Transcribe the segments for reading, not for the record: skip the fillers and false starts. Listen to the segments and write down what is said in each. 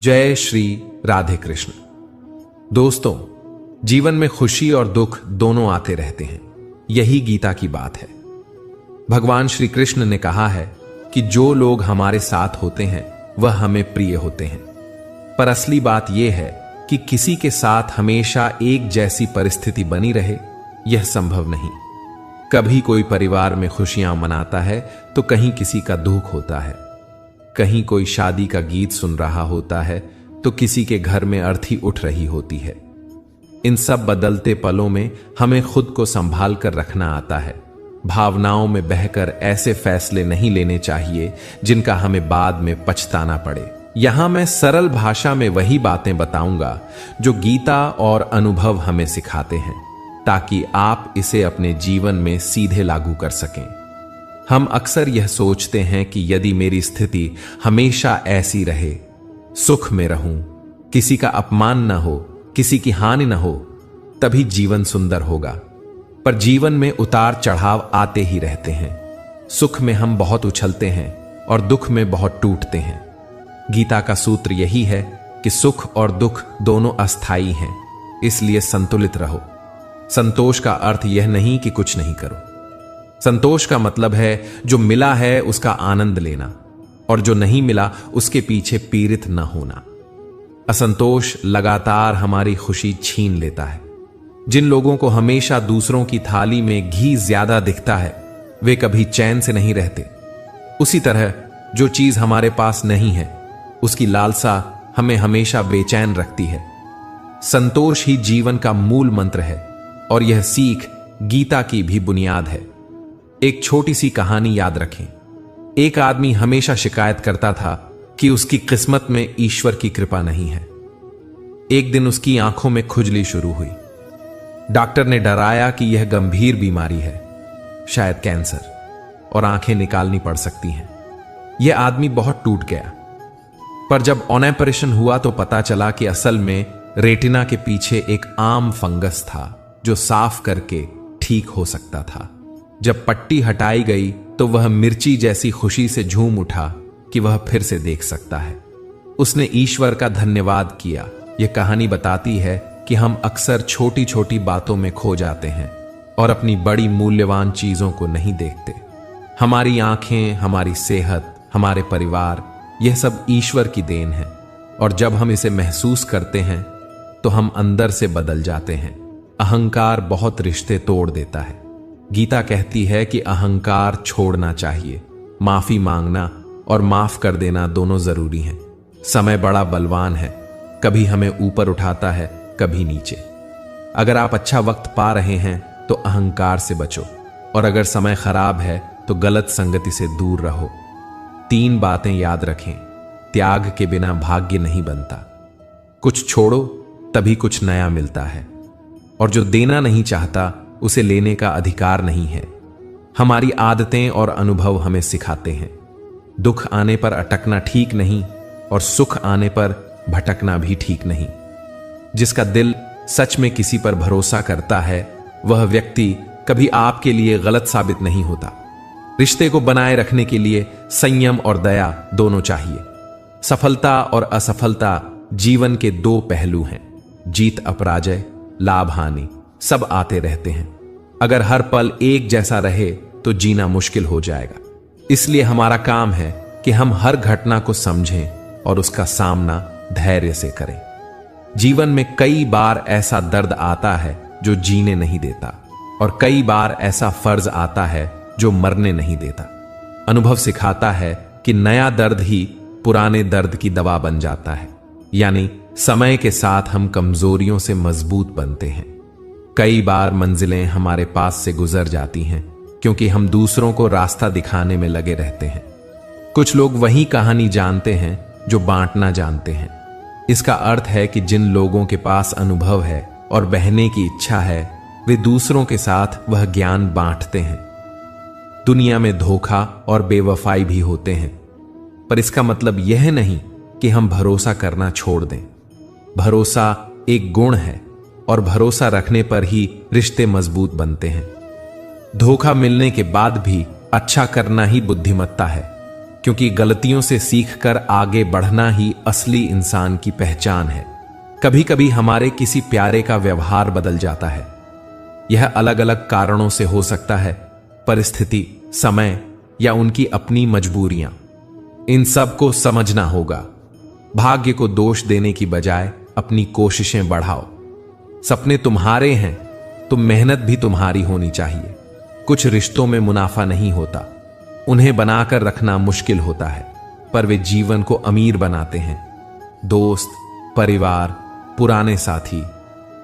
जय श्री राधे कृष्ण। दोस्तों, जीवन में खुशी और दुख दोनों आते रहते हैं। यही गीता की बात है। भगवान श्री कृष्ण ने कहा है कि जो लोग हमारे साथ होते हैं वह हमें प्रिय होते हैं। पर असली बात यह है कि किसी के साथ हमेशा एक जैसी परिस्थिति बनी रहे, यह संभव नहीं। कभी कोई परिवार में खुशियां मनाता है तो कहीं किसी का दुख होता है। कहीं कोई शादी का गीत सुन रहा होता है तो किसी के घर में अर्थी उठ रही होती है। इन सब बदलते पलों में हमें खुद को संभाल कर रखना आता है। भावनाओं में बहकर ऐसे फैसले नहीं लेने चाहिए जिनका हमें बाद में पछताना पड़े। यहां मैं सरल भाषा में वही बातें बताऊंगा जो गीता और अनुभव हमें सिखाते हैं, ताकि आप इसे अपने जीवन में सीधे लागू कर सकें। हम अक्सर यह सोचते हैं कि यदि मेरी स्थिति हमेशा ऐसी रहे, सुख में रहूं, किसी का अपमान न हो, किसी की हानि न हो, तभी जीवन सुंदर होगा। पर जीवन में उतार चढ़ाव आते ही रहते हैं। सुख में हम बहुत उछलते हैं और दुख में बहुत टूटते हैं। गीता का सूत्र यही है कि सुख और दुख दोनों अस्थाई हैं, इसलिए संतुलित रहो। संतोष का अर्थ यह नहीं कि कुछ नहीं करो। संतोष का मतलब है जो मिला है उसका आनंद लेना, और जो नहीं मिला उसके पीछे पीड़ित न होना। असंतोष लगातार हमारी खुशी छीन लेता है। जिन लोगों को हमेशा दूसरों की थाली में घी ज्यादा दिखता है, वे कभी चैन से नहीं रहते। उसी तरह जो चीज हमारे पास नहीं है, उसकी लालसा हमें हमेशा बेचैन रखती है। संतोष ही जीवन का मूल मंत्र है, और यह सीख गीता की भी बुनियाद है। एक छोटी सी कहानी याद रखें। एक आदमी हमेशा शिकायत करता था कि उसकी किस्मत में ईश्वर की कृपा नहीं है। एक दिन उसकी आंखों में खुजली शुरू हुई। डॉक्टर ने डराया कि यह गंभीर बीमारी है, शायद कैंसर, और आंखें निकालनी पड़ सकती हैं। यह आदमी बहुत टूट गया। पर जब ऑपरेशन हुआ तो पता चला कि असल में रेटिना के पीछे एक आम फंगस था जो साफ करके ठीक हो सकता था। जब पट्टी हटाई गई तो वह मिर्ची जैसी खुशी से झूम उठा कि वह फिर से देख सकता है। उसने ईश्वर का धन्यवाद किया। यह कहानी बताती है कि हम अक्सर छोटी छोटी बातों में खो जाते हैं और अपनी बड़ी मूल्यवान चीजों को नहीं देखते। हमारी आंखें, हमारी सेहत, हमारे परिवार, यह सब ईश्वर की देन है, और जब हम इसे महसूस करते हैं तो हम अंदर से बदल जाते हैं। अहंकार बहुत रिश्ते तोड़ देता है। गीता कहती है कि अहंकार छोड़ना चाहिए। माफी मांगना और माफ कर देना दोनों जरूरी हैं। समय बड़ा बलवान है, कभी हमें ऊपर उठाता है, कभी नीचे। अगर आप अच्छा वक्त पा रहे हैं तो अहंकार से बचो, और अगर समय खराब है तो गलत संगति से दूर रहो। 3 बातें याद रखें। त्याग के बिना भाग्य नहीं बनता। कुछ छोड़ो तभी कुछ नया मिलता है, और जो देना नहीं चाहता उसे लेने का अधिकार नहीं है। हमारी आदतें और अनुभव हमें सिखाते हैं, दुख आने पर अटकना ठीक नहीं, और सुख आने पर भटकना भी ठीक नहीं। जिसका दिल सच में किसी पर भरोसा करता है, वह व्यक्ति कभी आपके लिए गलत साबित नहीं होता। रिश्ते को बनाए रखने के लिए संयम और दया दोनों चाहिए। सफलता और असफलता जीवन के 2 पहलू हैं। जीत अपराजय, लाभ हानि, सब आते रहते हैं। अगर हर पल एक जैसा रहे तो जीना मुश्किल हो जाएगा। इसलिए हमारा काम है कि हम हर घटना को समझें और उसका सामना धैर्य से करें। जीवन में कई बार ऐसा दर्द आता है जो जीने नहीं देता, और कई बार ऐसा फर्ज आता है जो मरने नहीं देता। अनुभव सिखाता है कि नया दर्द ही पुराने दर्द की दवा बन जाता है। यानी समय के साथ हम कमजोरियों से मजबूत बनते हैं। कई बार मंजिलें हमारे पास से गुजर जाती हैं क्योंकि हम दूसरों को रास्ता दिखाने में लगे रहते हैं। कुछ लोग वही कहानी जानते हैं जो बांटना जानते हैं। इसका अर्थ है कि जिन लोगों के पास अनुभव है और बहने की इच्छा है, वे दूसरों के साथ वह ज्ञान बांटते हैं। दुनिया में धोखा और बेवफाई भी होते हैं, पर इसका मतलब यह नहीं कि हम भरोसा करना छोड़ दें। भरोसा एक गुण है, और भरोसा रखने पर ही रिश्ते मजबूत बनते हैं। धोखा मिलने के बाद भी अच्छा करना ही बुद्धिमत्ता है। क्योंकि गलतियों से सीखकर आगे बढ़ना ही असली इंसान की पहचान है। कभी कभी हमारे किसी प्यारे का व्यवहार बदल जाता है। यह अलग अलग कारणों से हो सकता है, परिस्थिति, समय या उनकी अपनी मजबूरियां। इन सब को समझना होगा। भाग्य को दोष देने की बजाय अपनी कोशिशें बढ़ाओ। सपने तुम्हारे हैं तो मेहनत भी तुम्हारी होनी चाहिए। कुछ रिश्तों में मुनाफा नहीं होता, उन्हें बनाकर रखना मुश्किल होता है, पर वे जीवन को अमीर बनाते हैं। दोस्त, परिवार, पुराने साथी,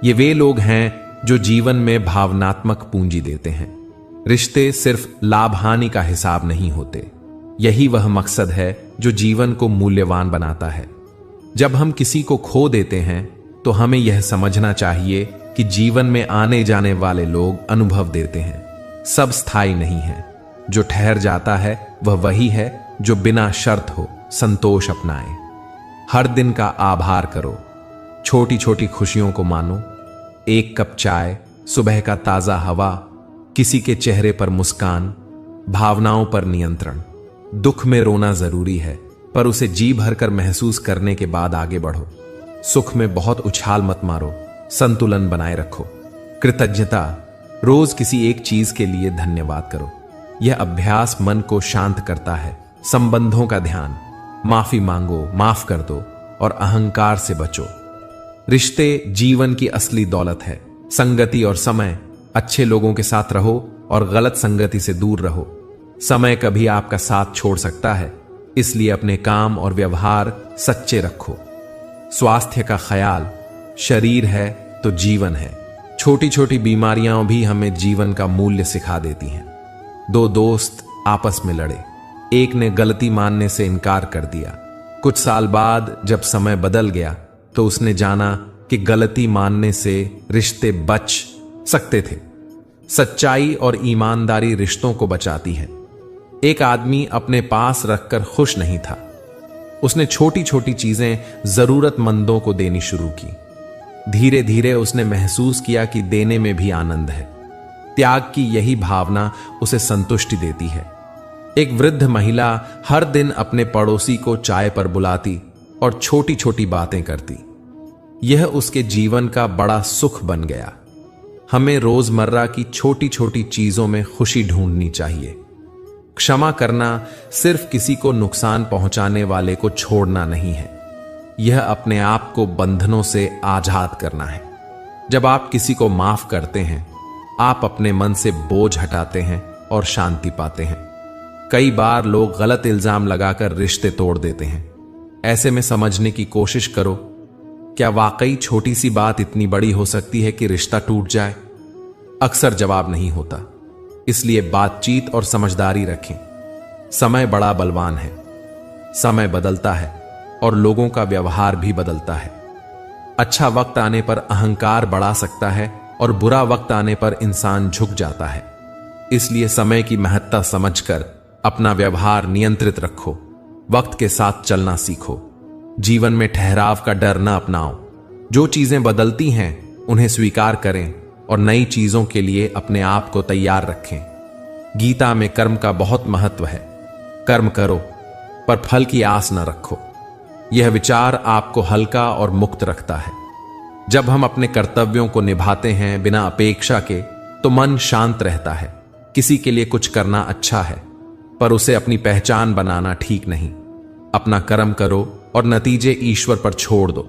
ये वे लोग हैं जो जीवन में भावनात्मक पूंजी देते हैं। रिश्ते सिर्फ लाभ हानि का हिसाब नहीं होते। यही वह मकसद है जो जीवन को मूल्यवान बनाता है। जब हम किसी को खो देते हैं तो हमें यह समझना चाहिए कि जीवन में आने जाने वाले लोग अनुभव देते हैं, सब स्थायी नहीं है। जो ठहर जाता है वह वही है जो बिना शर्त हो संतोष अपनाए। हर दिन का आभार करो, छोटी छोटी खुशियों को मानो। एक कप चाय, सुबह का ताजा हवा, किसी के चेहरे पर मुस्कान, भावनाओं पर नियंत्रण। दुख में रोना जरूरी है, पर उसे जी भरकर महसूस करने के बाद आगे बढ़ो। सुख में बहुत उछाल मत मारो, संतुलन बनाए रखो। कृतज्ञता, रोज किसी एक चीज के लिए धन्यवाद करो। यह अभ्यास मन को शांत करता है। संबंधों का ध्यान, माफी मांगो, माफ कर दो और अहंकार से बचो। रिश्ते जीवन की असली दौलत है। संगति और समय, अच्छे लोगों के साथ रहो और गलत संगति से दूर रहो। समय कभी आपका साथ छोड़ सकता है, इसलिए अपने काम और व्यवहार सच्चे रखो। स्वास्थ्य का ख्याल, शरीर है तो जीवन है। छोटी छोटी बीमारियां भी हमें जीवन का मूल्य सिखा देती हैं। दो दोस्त आपस में लड़े, एक ने गलती मानने से इनकार कर दिया। कुछ साल बाद जब समय बदल गया तो उसने जाना कि गलती मानने से रिश्ते बच सकते थे। सच्चाई और ईमानदारी रिश्तों को बचाती है। एक आदमी अपने पास रखकर खुश नहीं था। उसने छोटी छोटी चीजें जरूरतमंदों को देनी शुरू की। धीरे धीरे उसने महसूस किया कि देने में भी आनंद है। त्याग की यही भावना उसे संतुष्टि देती है। एक वृद्ध महिला हर दिन अपने पड़ोसी को चाय पर बुलाती और छोटी छोटी बातें करती। यह उसके जीवन का बड़ा सुख बन गया। हमें रोजमर्रा की छोटी छोटी चीजों में खुशी ढूंढनी चाहिए। क्षमा करना सिर्फ किसी को नुकसान पहुंचाने वाले को छोड़ना नहीं है, यह अपने आप को बंधनों से आजाद करना है। जब आप किसी को माफ करते हैं, आप अपने मन से बोझ हटाते हैं और शांति पाते हैं। कई बार लोग गलत इल्जाम लगाकर रिश्ते तोड़ देते हैं। ऐसे में समझने की कोशिश करो, क्या वाकई छोटी सी बात इतनी बड़ी हो सकती है कि रिश्ता टूट जाए? अक्सर जवाब नहीं होता, इसलिए बातचीत और समझदारी रखें। समय बड़ा बलवान है। समय बदलता है और लोगों का व्यवहार भी बदलता है। अच्छा वक्त आने पर अहंकार बढ़ा सकता है और बुरा वक्त आने पर इंसान झुक जाता है। इसलिए समय की महत्ता समझकर अपना व्यवहार नियंत्रित रखो। वक्त के साथ चलना सीखो। जीवन में ठहराव का डर न अपनाओ। जो चीजें बदलती हैं उन्हें स्वीकार करें और नई चीजों के लिए अपने आप को तैयार रखें। गीता में कर्म का बहुत महत्व है। कर्म करो पर फल की आस न रखो। यह विचार आपको हल्का और मुक्त रखता है। जब हम अपने कर्तव्यों को निभाते हैं बिना अपेक्षा के, तो मन शांत रहता है। किसी के लिए कुछ करना अच्छा है, पर उसे अपनी पहचान बनाना ठीक नहीं। अपना कर्म करो और नतीजे ईश्वर पर छोड़ दो।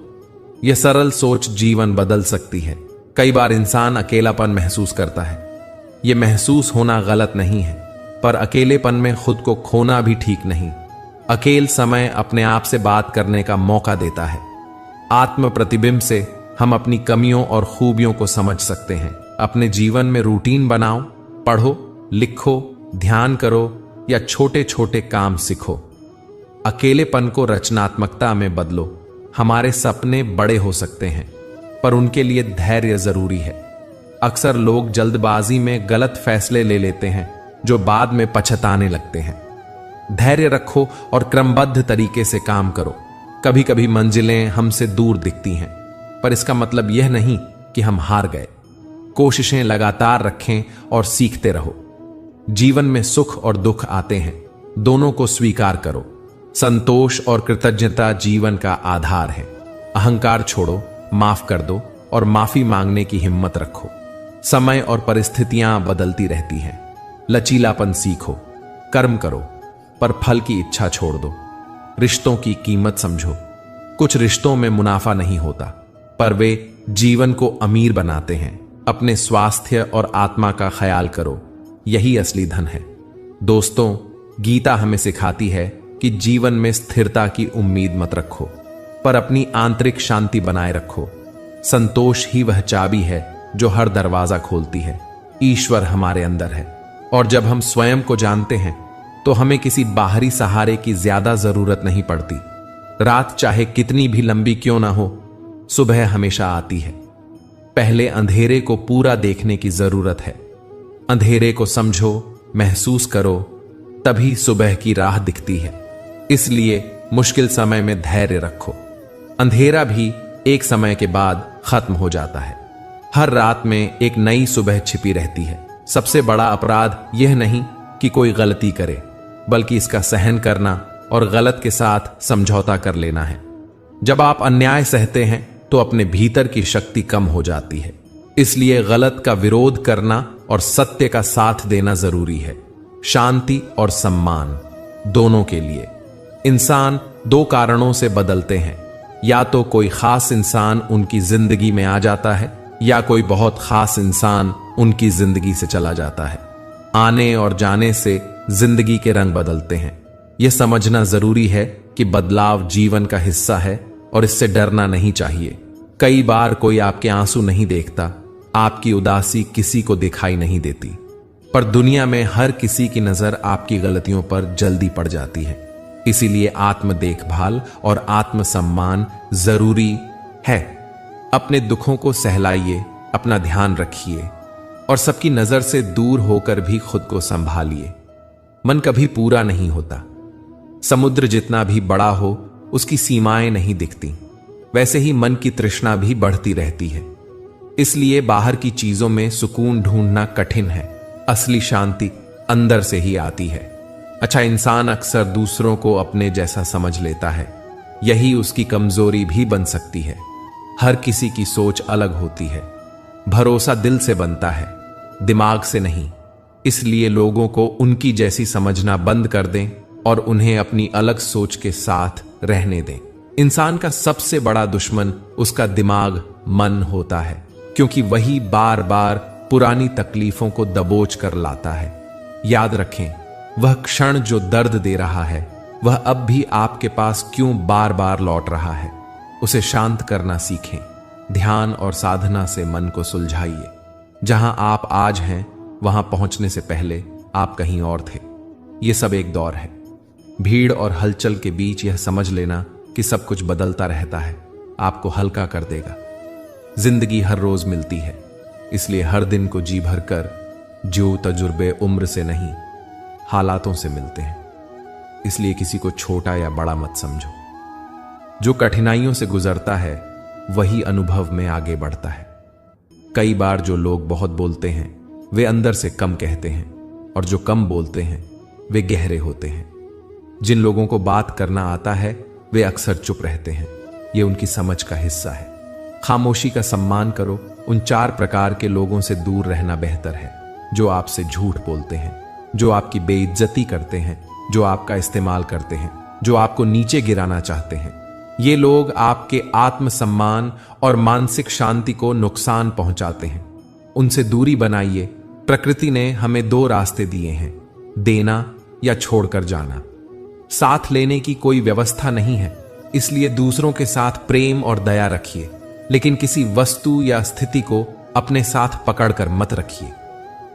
यह सरल सोच जीवन बदल सकती है। कई बार इंसान अकेलापन महसूस करता है। यह महसूस होना गलत नहीं है, पर अकेलेपन में खुद को खोना भी ठीक नहीं। अकेल समय अपने आप से बात करने का मौका देता है। आत्म प्रतिबिंब से हम अपनी कमियों और खूबियों को समझ सकते हैं। अपने जीवन में रूटीन बनाओ, पढ़ो, लिखो, ध्यान करो या छोटे छोटे काम सीखो। अकेलेपन को रचनात्मकता में बदलो। हमारे सपने बड़े हो सकते हैं, पर उनके लिए धैर्य जरूरी है। अक्सर लोग जल्दबाजी में गलत फैसले ले लेते हैं जो बाद में पछताने लगते हैं। धैर्य रखो और क्रमबद्ध तरीके से काम करो। कभी कभी मंजिलें हमसे दूर दिखती हैं, पर इसका मतलब यह नहीं कि हम हार गए। कोशिशें लगातार रखें और सीखते रहो। जीवन में सुख और दुख आते हैं, दोनों को स्वीकार करो। संतोष और कृतज्ञता जीवन का आधार है। अहंकार छोड़ो, माफ कर दो और माफी मांगने की हिम्मत रखो। समय और परिस्थितियां बदलती रहती हैं। लचीलापन सीखो, कर्म करो पर फल की इच्छा छोड़ दो। रिश्तों की कीमत समझो। कुछ रिश्तों में मुनाफा नहीं होता, पर वे जीवन को अमीर बनाते हैं। अपने स्वास्थ्य और आत्मा का ख्याल करो, यही असली धन है। दोस्तों, गीता हमें सिखाती है कि जीवन में स्थिरता की उम्मीद मत रखो, पर अपनी आंतरिक शांति बनाए रखो। संतोष ही वह चाबी है जो हर दरवाजा खोलती है। ईश्वर हमारे अंदर है, और जब हम स्वयं को जानते हैं तो हमें किसी बाहरी सहारे की ज्यादा जरूरत नहीं पड़ती। रात चाहे कितनी भी लंबी क्यों ना हो, सुबह हमेशा आती है। पहले अंधेरे को पूरा देखने की जरूरत है। अंधेरे को समझो, महसूस करो, तभी सुबह की राह दिखती है। इसलिए मुश्किल समय में धैर्य रखो। अंधेरा भी एक समय के बाद खत्म हो जाता है। हर रात में एक नई सुबह छिपी रहती है। सबसे बड़ा अपराध यह नहीं कि कोई गलती करे, बल्कि इसका सहन करना और गलत के साथ समझौता कर लेना है। जब आप अन्याय सहते हैं तो अपने भीतर की शक्ति कम हो जाती है। इसलिए गलत का विरोध करना और सत्य का साथ देना जरूरी है। शांति और सम्मान दोनों के लिए। इंसान दो कारणों से बदलते हैं। या तो कोई खास इंसान उनकी जिंदगी में आ जाता है, या कोई बहुत खास इंसान उनकी जिंदगी से चला जाता है। आने और जाने से जिंदगी के रंग बदलते हैं। यह समझना जरूरी है कि बदलाव जीवन का हिस्सा है और इससे डरना नहीं चाहिए। कई बार कोई आपके आंसू नहीं देखता, आपकी उदासी किसी को दिखाई नहीं देती, पर दुनिया में हर किसी की नजर आपकी गलतियों पर जल्दी पड़ जाती है। इसीलिए आत्म देखभाल और आत्मसम्मान जरूरी है। अपने दुखों को सहलाइए, अपना ध्यान रखिए और सबकी नजर से दूर होकर भी खुद को संभालिए। मन कभी पूरा नहीं होता। समुद्र जितना भी बड़ा हो, उसकी सीमाएं नहीं दिखती। वैसे ही मन की तृष्णा भी बढ़ती रहती है। इसलिए बाहर की चीजों में सुकून ढूंढना कठिन है। असली शांति अंदर से ही आती है। अच्छा, इंसान अक्सर दूसरों को अपने जैसा समझ लेता है। यही उसकी कमजोरी भी बन सकती है। हर किसी की सोच अलग होती है। भरोसा दिल से बनता है, दिमाग से नहीं। इसलिए लोगों को उनकी जैसी समझना बंद कर दें और उन्हें अपनी अलग सोच के साथ रहने दें। इंसान का सबसे बड़ा दुश्मन उसका दिमाग, मन होता है, क्योंकि वही बार बार पुरानी तकलीफों को दबोच कर लाता है। याद रखें, वह क्षण जो दर्द दे रहा है, वह अब भी आपके पास क्यों बार बार लौट रहा है। उसे शांत करना सीखें। ध्यान और साधना से मन को सुलझाइए। जहां आप आज हैं, वहां पहुंचने से पहले आप कहीं और थे। यह सब एक दौर है। भीड़ और हलचल के बीच यह समझ लेना कि सब कुछ बदलता रहता है, आपको हल्का कर देगा। जिंदगी हर रोज मिलती है, इसलिए हर दिन को जी भर कर जो तजुर्बे उम्र से नहीं, हालातों से मिलते हैं। इसलिए किसी को छोटा या बड़ा मत समझो। जो कठिनाइयों से गुजरता है, वही अनुभव में आगे बढ़ता है। कई बार जो लोग बहुत बोलते हैं, वे अंदर से कम कहते हैं, और जो कम बोलते हैं, वे गहरे होते हैं। जिन लोगों को बात करना आता है, वे अक्सर चुप रहते हैं। यह उनकी समझ का हिस्सा है। खामोशी का सम्मान करो। उन 4 प्रकार के लोगों से दूर रहना बेहतर है, जो आपसे झूठ बोलते हैं, जो आपकी बेइज्जती करते हैं, जो आपका इस्तेमाल करते हैं, जो आपको नीचे गिराना चाहते हैं। ये लोग आपके आत्मसम्मान और मानसिक शांति को नुकसान पहुंचाते हैं। उनसे दूरी बनाइए। प्रकृति ने हमें 2 रास्ते दिए हैं, देना या छोड़कर जाना। साथ लेने की कोई व्यवस्था नहीं है, इसलिए दूसरों के साथ प्रेम और दया रखिए, लेकिन किसी वस्तु या स्थिति को अपने साथ पकड़कर मत रखिए।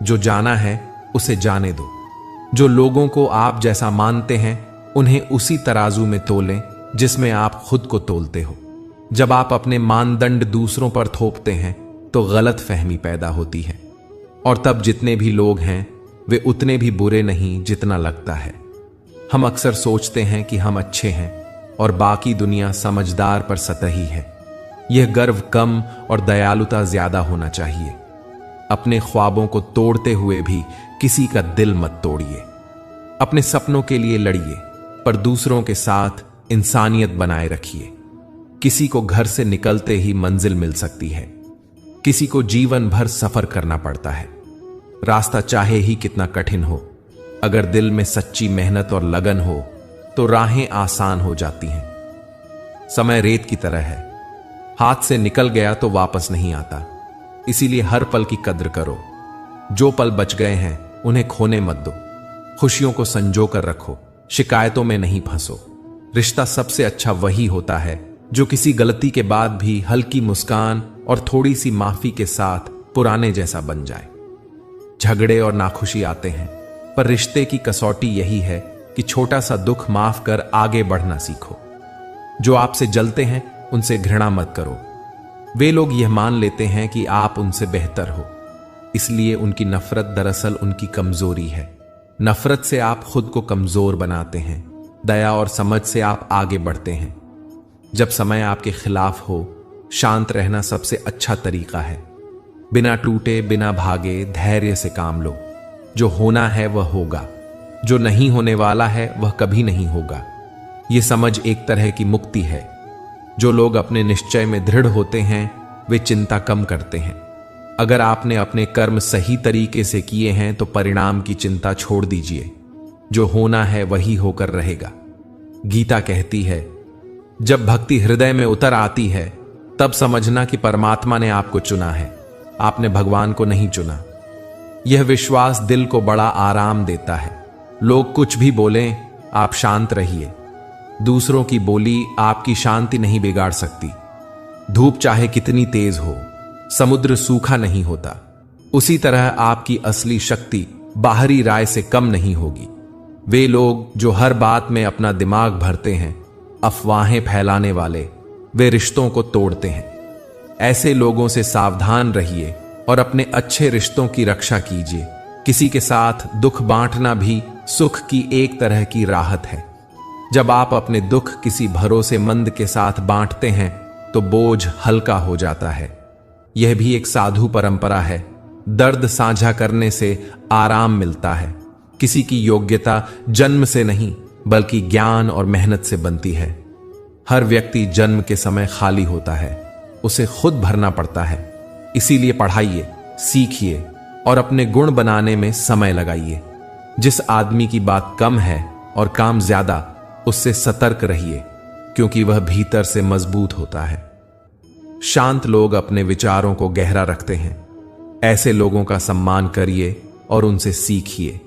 जो जाना है उसे जाने दो। जो लोगों को आप जैसा मानते हैं, उन्हें उसी तराजू में तोलें जिसमें आप खुद को तोलते हो। जब आप अपने मानदंड दूसरों पर थोपते हैं तो गलत फहमी पैदा होती है, और तब जितने भी लोग हैं वे उतने भी बुरे नहीं जितना लगता है। हम अक्सर सोचते हैं कि हम अच्छे हैं और बाकी दुनिया समझदार पर सतही है। यह गर्व कम और दयालुता ज्यादा होना चाहिए। अपने ख्वाबों को तोड़ते हुए भी किसी का दिल मत तोड़िए। अपने सपनों के लिए लड़िए, पर दूसरों के साथ इंसानियत बनाए रखिए। किसी को घर से निकलते ही मंजिल मिल सकती है, किसी को जीवन भर सफर करना पड़ता है। रास्ता चाहे ही कितना कठिन हो, अगर दिल में सच्ची मेहनत और लगन हो तो राहें आसान हो जाती हैं। समय रेत की तरह है, हाथ से निकल गया तो वापस नहीं आता, इसीलिए हर पल की कद्र करो। जो पल बच गए हैं उन्हें खोने मत दो। खुशियों को संजो कर रखो, शिकायतों में नहीं फंसो। रिश्ता सबसे अच्छा वही होता है जो किसी गलती के बाद भी हल्की मुस्कान और थोड़ी सी माफी के साथ पुराने जैसा बन जाए। झगड़े और नाखुशी आते हैं, पर रिश्ते की कसौटी यही है कि छोटा सा दुख माफ कर आगे बढ़ना सीखो। जो आपसे जलते हैं उनसे घृणा मत करो। वे लोग यह मान लेते हैं कि आप उनसे बेहतर हो, इसलिए उनकी नफरत दरअसल उनकी कमजोरी है। नफरत से आप खुद को कमजोर बनाते हैं, दया और समझ से आप आगे बढ़ते हैं। जब समय आपके खिलाफ हो, शांत रहना सबसे अच्छा तरीका है। बिना टूटे, बिना भागे, धैर्य से काम लो। जो होना है वह होगा, जो नहीं होने वाला है वह कभी नहीं होगा। यह समझ एक तरह की मुक्ति है। जो लोग अपने निश्चय में दृढ़ होते हैं वे चिंता कम करते हैं। अगर आपने अपने कर्म सही तरीके से किए हैं तो परिणाम की चिंता छोड़ दीजिए। जो होना है वही होकर रहेगा। गीता कहती है, जब भक्ति हृदय में उतर आती है तब समझना कि परमात्मा ने आपको चुना है, आपने भगवान को नहीं चुना। यह विश्वास दिल को बड़ा आराम देता है। लोग कुछ भी बोलें, आप शांत रहिए। दूसरों की बोली आपकी शांति नहीं बिगाड़ सकती। धूप चाहे कितनी तेज हो, समुद्र सूखा नहीं होता। उसी तरह आपकी असली शक्ति बाहरी राय से कम नहीं होगी। वे लोग जो हर बात में अपना दिमाग भरते हैं, अफवाहें फैलाने वाले, वे रिश्तों को तोड़ते हैं। ऐसे लोगों से सावधान रहिए और अपने अच्छे रिश्तों की रक्षा कीजिए। किसी के साथ दुख बांटना भी सुख की एक तरह की राहत है। जब आप अपने दुख किसी भरोसेमंद के साथ बांटते हैं तो बोझ हल्का हो जाता है। यह भी एक साधु परंपरा है। दर्द साझा करने से आराम मिलता है। किसी की योग्यता जन्म से नहीं बल्कि ज्ञान और मेहनत से बनती है। हर व्यक्ति जन्म के समय खाली होता है, उसे खुद भरना पड़ता है। इसीलिए पढ़ाइए, सीखिए और अपने गुण बनाने में समय लगाइए। जिस आदमी की बात कम है और काम ज्यादा, उससे सतर्क रहिए, क्योंकि वह भीतर से मजबूत होता है। शांत लोग अपने विचारों को गहरा रखते हैं। ऐसे लोगों का सम्मान करिए और उनसे सीखिए।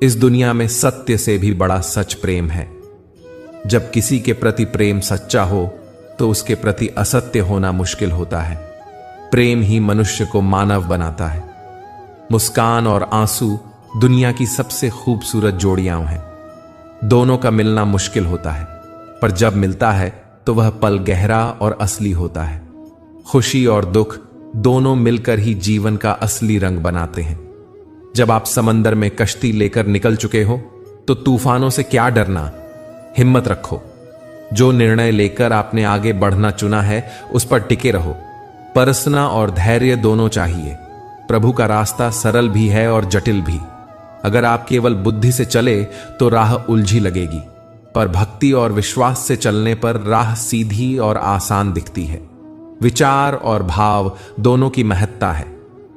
इस दुनिया में सत्य से भी बड़ा सच प्रेम है। जब किसी के प्रति प्रेम सच्चा हो तो उसके प्रति असत्य होना मुश्किल होता है। प्रेम ही मनुष्य को मानव बनाता है। मुस्कान और आंसू दुनिया की सबसे खूबसूरत जोड़ियां हैं। दोनों का मिलना मुश्किल होता है, पर जब मिलता है तो वह पल गहरा और असली होता है। खुशी और दुख दोनों मिलकर ही जीवन का असली रंग बनाते हैं। जब आप समंदर में कश्ती लेकर निकल चुके हो तो तूफानों से क्या डरना। हिम्मत रखो। जो निर्णय लेकर आपने आगे बढ़ना चुना है उस पर टिके रहो। परसना और धैर्य दोनों चाहिए। प्रभु का रास्ता सरल भी है और जटिल भी। अगर आप केवल बुद्धि से चले तो राह उलझी लगेगी, पर भक्ति और विश्वास से चलने पर राह सीधी और आसान दिखती है। विचार और भाव दोनों की महत्ता है।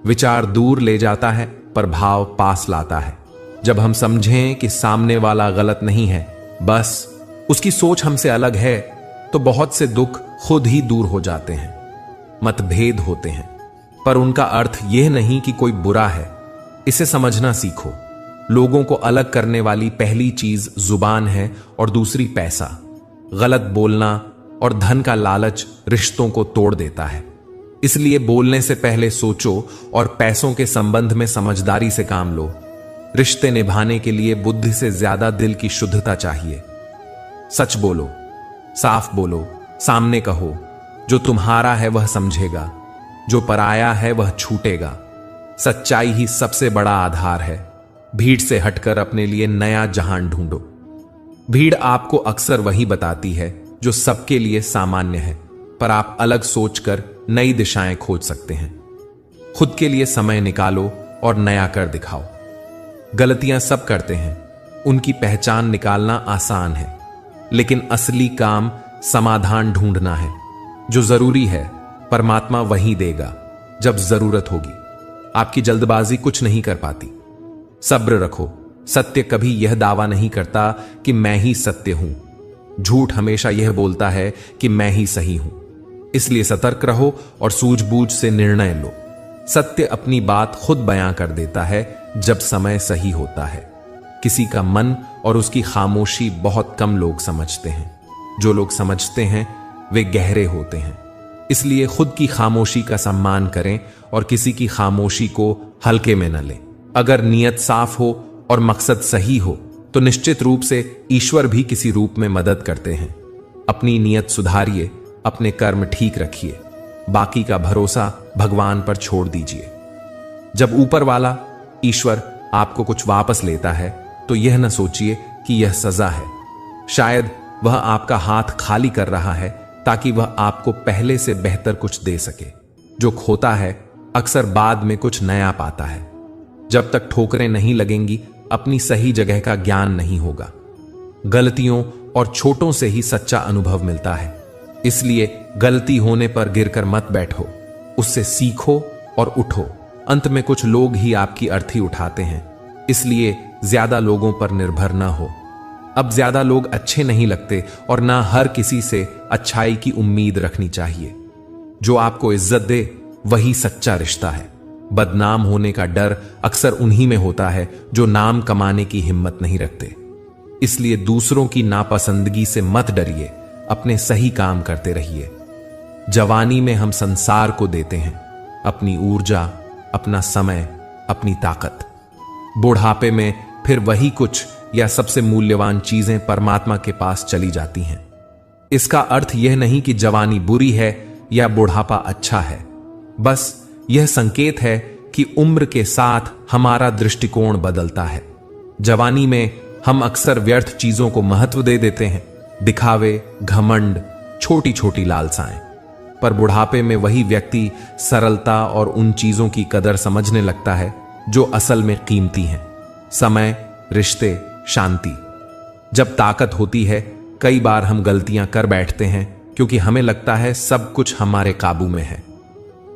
विचार दूर ले जाता है पर भाव पास लाता है। जब हम समझें कि सामने वाला गलत नहीं है, बस उसकी सोच हमसे अलग है, तो बहुत से दुख खुद ही दूर हो जाते हैं। मतभेद होते हैं, पर उनका अर्थ यह नहीं कि कोई बुरा है। इसे समझना सीखो। लोगों को अलग करने वाली पहली चीज जुबान है और दूसरी पैसा। गलत बोलना और धन का लालच रिश्तों को तोड़ देता है। इसलिए बोलने से पहले सोचो और पैसों के संबंध में समझदारी से काम लो। रिश्ते निभाने के लिए बुद्धि से ज्यादा दिल की शुद्धता चाहिए। सच बोलो, साफ बोलो, सामने कहो। जो तुम्हारा है वह समझेगा, जो पराया है वह छूटेगा। सच्चाई ही सबसे बड़ा आधार है। भीड़ से हटकर अपने लिए नया जहान ढूंढो। भीड़ आपको अक्सर वही बताती है जो सबके लिए सामान्य है, पर आप अलग सोचकर नई दिशाएं खोज सकते हैं। खुद के लिए समय निकालो और नया कर दिखाओ। गलतियां सब करते हैं, उनकी पहचान निकालना आसान है, लेकिन असली काम समाधान ढूंढना है। जो जरूरी है परमात्मा वही देगा जब जरूरत होगी। आपकी जल्दबाजी कुछ नहीं कर पाती। सब्र रखो। सत्य कभी यह दावा नहीं करता कि मैं ही सत्य हूं। झूठ हमेशा यह बोलता है कि मैं ही सही हूं। इसलिए सतर्क रहो और सूझबूझ से निर्णय लो। सत्य अपनी बात खुद बयां कर देता है जब समय सही होता है। किसी का मन और उसकी खामोशी बहुत कम लोग समझते हैं। जो लोग समझते हैं वे गहरे होते हैं। इसलिए खुद की खामोशी का सम्मान करें और किसी की खामोशी को हल्के में न लें। अगर नीयत साफ हो और मकसद सही हो तो निश्चित रूप से ईश्वर भी किसी रूप में मदद करते हैं। अपनी नीयत सुधारिए, अपने कर्म ठीक रखिए, बाकी का भरोसा भगवान पर छोड़ दीजिए। जब ऊपर वाला ईश्वर आपको कुछ वापस लेता है तो यह न सोचिए कि यह सजा है। शायद वह आपका हाथ खाली कर रहा है ताकि वह आपको पहले से बेहतर कुछ दे सके। जो खोता है अक्सर बाद में कुछ नया पाता है। जब तक ठोकरें नहीं लगेंगी अपनी सही जगह का ज्ञान नहीं होगा। गलतियों और छोटों से ही सच्चा अनुभव मिलता है। इसलिए गलती होने पर गिरकर मत बैठो, उससे सीखो और उठो। अंत में कुछ लोग ही आपकी अर्थी उठाते हैं, इसलिए ज्यादा लोगों पर निर्भर ना हो। अब ज्यादा लोग अच्छे नहीं लगते और ना हर किसी से अच्छाई की उम्मीद रखनी चाहिए। जो आपको इज्जत दे वही सच्चा रिश्ता है। बदनाम होने का डर अक्सर उन्हीं में होता है जो नाम कमाने की हिम्मत नहीं रखते। इसलिए दूसरों की नापसंदगी से मत डरिए, अपने सही काम करते रहिए। जवानी में हम संसार को देते हैं, अपनी ऊर्जा, अपना समय, अपनी ताकत। बुढ़ापे में फिर वही कुछ या सबसे मूल्यवान चीजें परमात्मा के पास चली जाती हैं। इसका अर्थ यह नहीं कि जवानी बुरी है या बुढ़ापा अच्छा है। बस यह संकेत है कि उम्र के साथ हमारा दृष्टिकोण बदलता है। जवानी में हम अक्सर व्यर्थ चीजों को महत्व दे देते हैं, दिखावे, घमंड, छोटी छोटी लालसाएं। पर बुढ़ापे में वही व्यक्ति सरलता और उन चीजों की कदर समझने लगता है जो असल में कीमती हैं। समय, रिश्ते, शांति। जब ताकत होती है कई बार हम गलतियां कर बैठते हैं क्योंकि हमें लगता है सब कुछ हमारे काबू में है।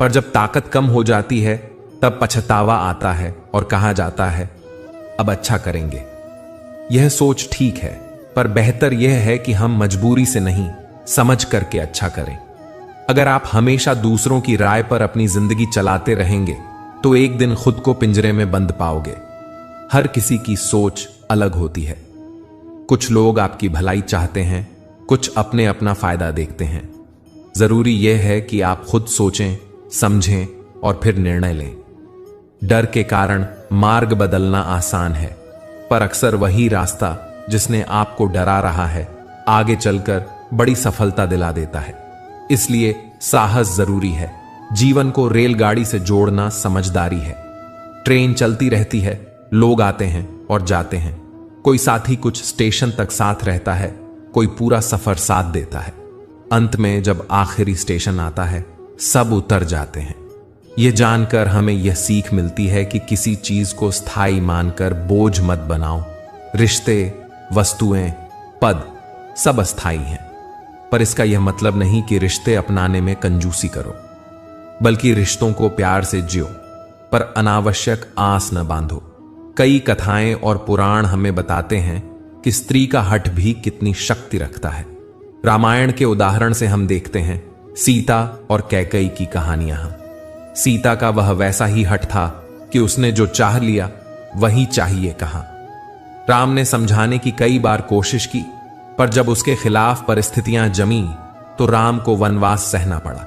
पर जब ताकत कम हो जाती है तब पछतावा आता है और कहा जाता है अब अच्छा करेंगे। यह सोच ठीक है, पर बेहतर यह है कि हम मजबूरी से नहीं, समझ करके अच्छा करें। अगर आप हमेशा दूसरों की राय पर अपनी जिंदगी चलाते रहेंगे तो एक दिन खुद को पिंजरे में बंद पाओगे। हर किसी की सोच अलग होती है। कुछ लोग आपकी भलाई चाहते हैं, कुछ अपने अपना फायदा देखते हैं। जरूरी यह है कि आप खुद सोचें, समझें और फिर निर्णय लें। डर के कारण मार्ग बदलना आसान है, पर अक्सर वही रास्ता जिसने आपको डरा रहा है आगे चलकर बड़ी सफलता दिला देता है। इसलिए साहस जरूरी है। जीवन को रेलगाड़ी से जोड़ना समझदारी है। ट्रेन चलती रहती है, लोग आते हैं और जाते हैं। कोई साथी कुछ स्टेशन तक साथ रहता है, कोई पूरा सफर साथ देता है। अंत में जब आखिरी स्टेशन आता है सब उतर जाते हैं। यह जानकर हमें यह सीख मिलती है कि किसी चीज को स्थायी मानकर बोझ मत बनाओ। रिश्ते, वस्तुएं, पद सब अस्थायी हैं, पर इसका यह मतलब नहीं कि रिश्ते अपनाने में कंजूसी करो, बल्कि रिश्तों को प्यार से जियो, पर अनावश्यक आस न बांधो। कई कथाएं और पुराण हमें बताते हैं कि स्त्री का हठ भी कितनी शक्ति रखता है। रामायण के उदाहरण से हम देखते हैं सीता और कैकेयी की कहानियां। सीता का वह वैसा ही हठ था कि उसने जो चाह लिया वही चाहिए कहा। राम ने समझाने की कई बार कोशिश की, पर जब उसके खिलाफ परिस्थितियां जमी तो राम को वनवास सहना पड़ा।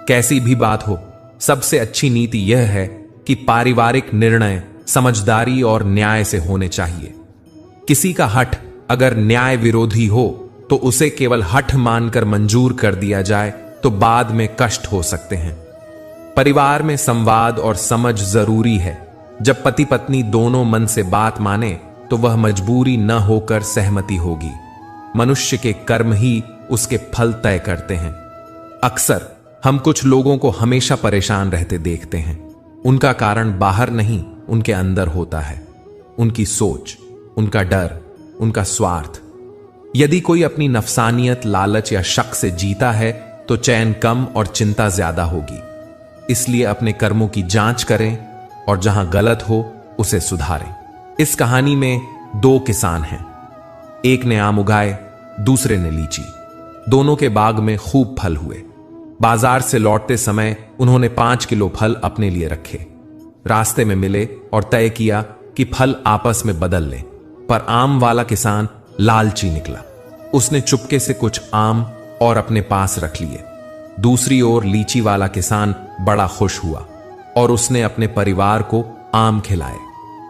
कैसी भी बात हो, सबसे अच्छी नीति यह है कि पारिवारिक निर्णय समझदारी और न्याय से होने चाहिए। किसी का हठ अगर न्याय विरोधी हो तो उसे केवल हठ मानकर मंजूर कर दिया जाए तो बाद में कष्ट हो सकते हैं। परिवार में संवाद और समझ जरूरी है। जब पति पत्नी दोनों मन से बात माने तो वह मजबूरी न होकर सहमति होगी। मनुष्य के कर्म ही उसके फल तय करते हैं। अक्सर हम कुछ लोगों को हमेशा परेशान रहते देखते हैं। उनका कारण बाहर नहीं, उनके अंदर होता है। उनकी सोच, उनका डर, उनका स्वार्थ। यदि कोई अपनी नफसानियत, लालच या शक से जीता है तो चैन कम और चिंता ज्यादा होगी। इसलिए अपने कर्मों की जांच करें और जहां गलत हो उसे सुधारें। इस कहानी में दो किसान हैं। एक ने आम उगाए, दूसरे ने लीची। दोनों के बाग में खूब फल हुए। बाजार से लौटते समय उन्होंने 5 किलो फल अपने लिए रखे। रास्ते में मिले और तय किया कि फल आपस में बदल लें, पर आम वाला किसान लालची निकला। उसने चुपके से कुछ आम और अपने पास रख लिए। दूसरी ओर लीची वाला किसान बड़ा खुश हुआ और उसने अपने परिवार को आम खिलाए।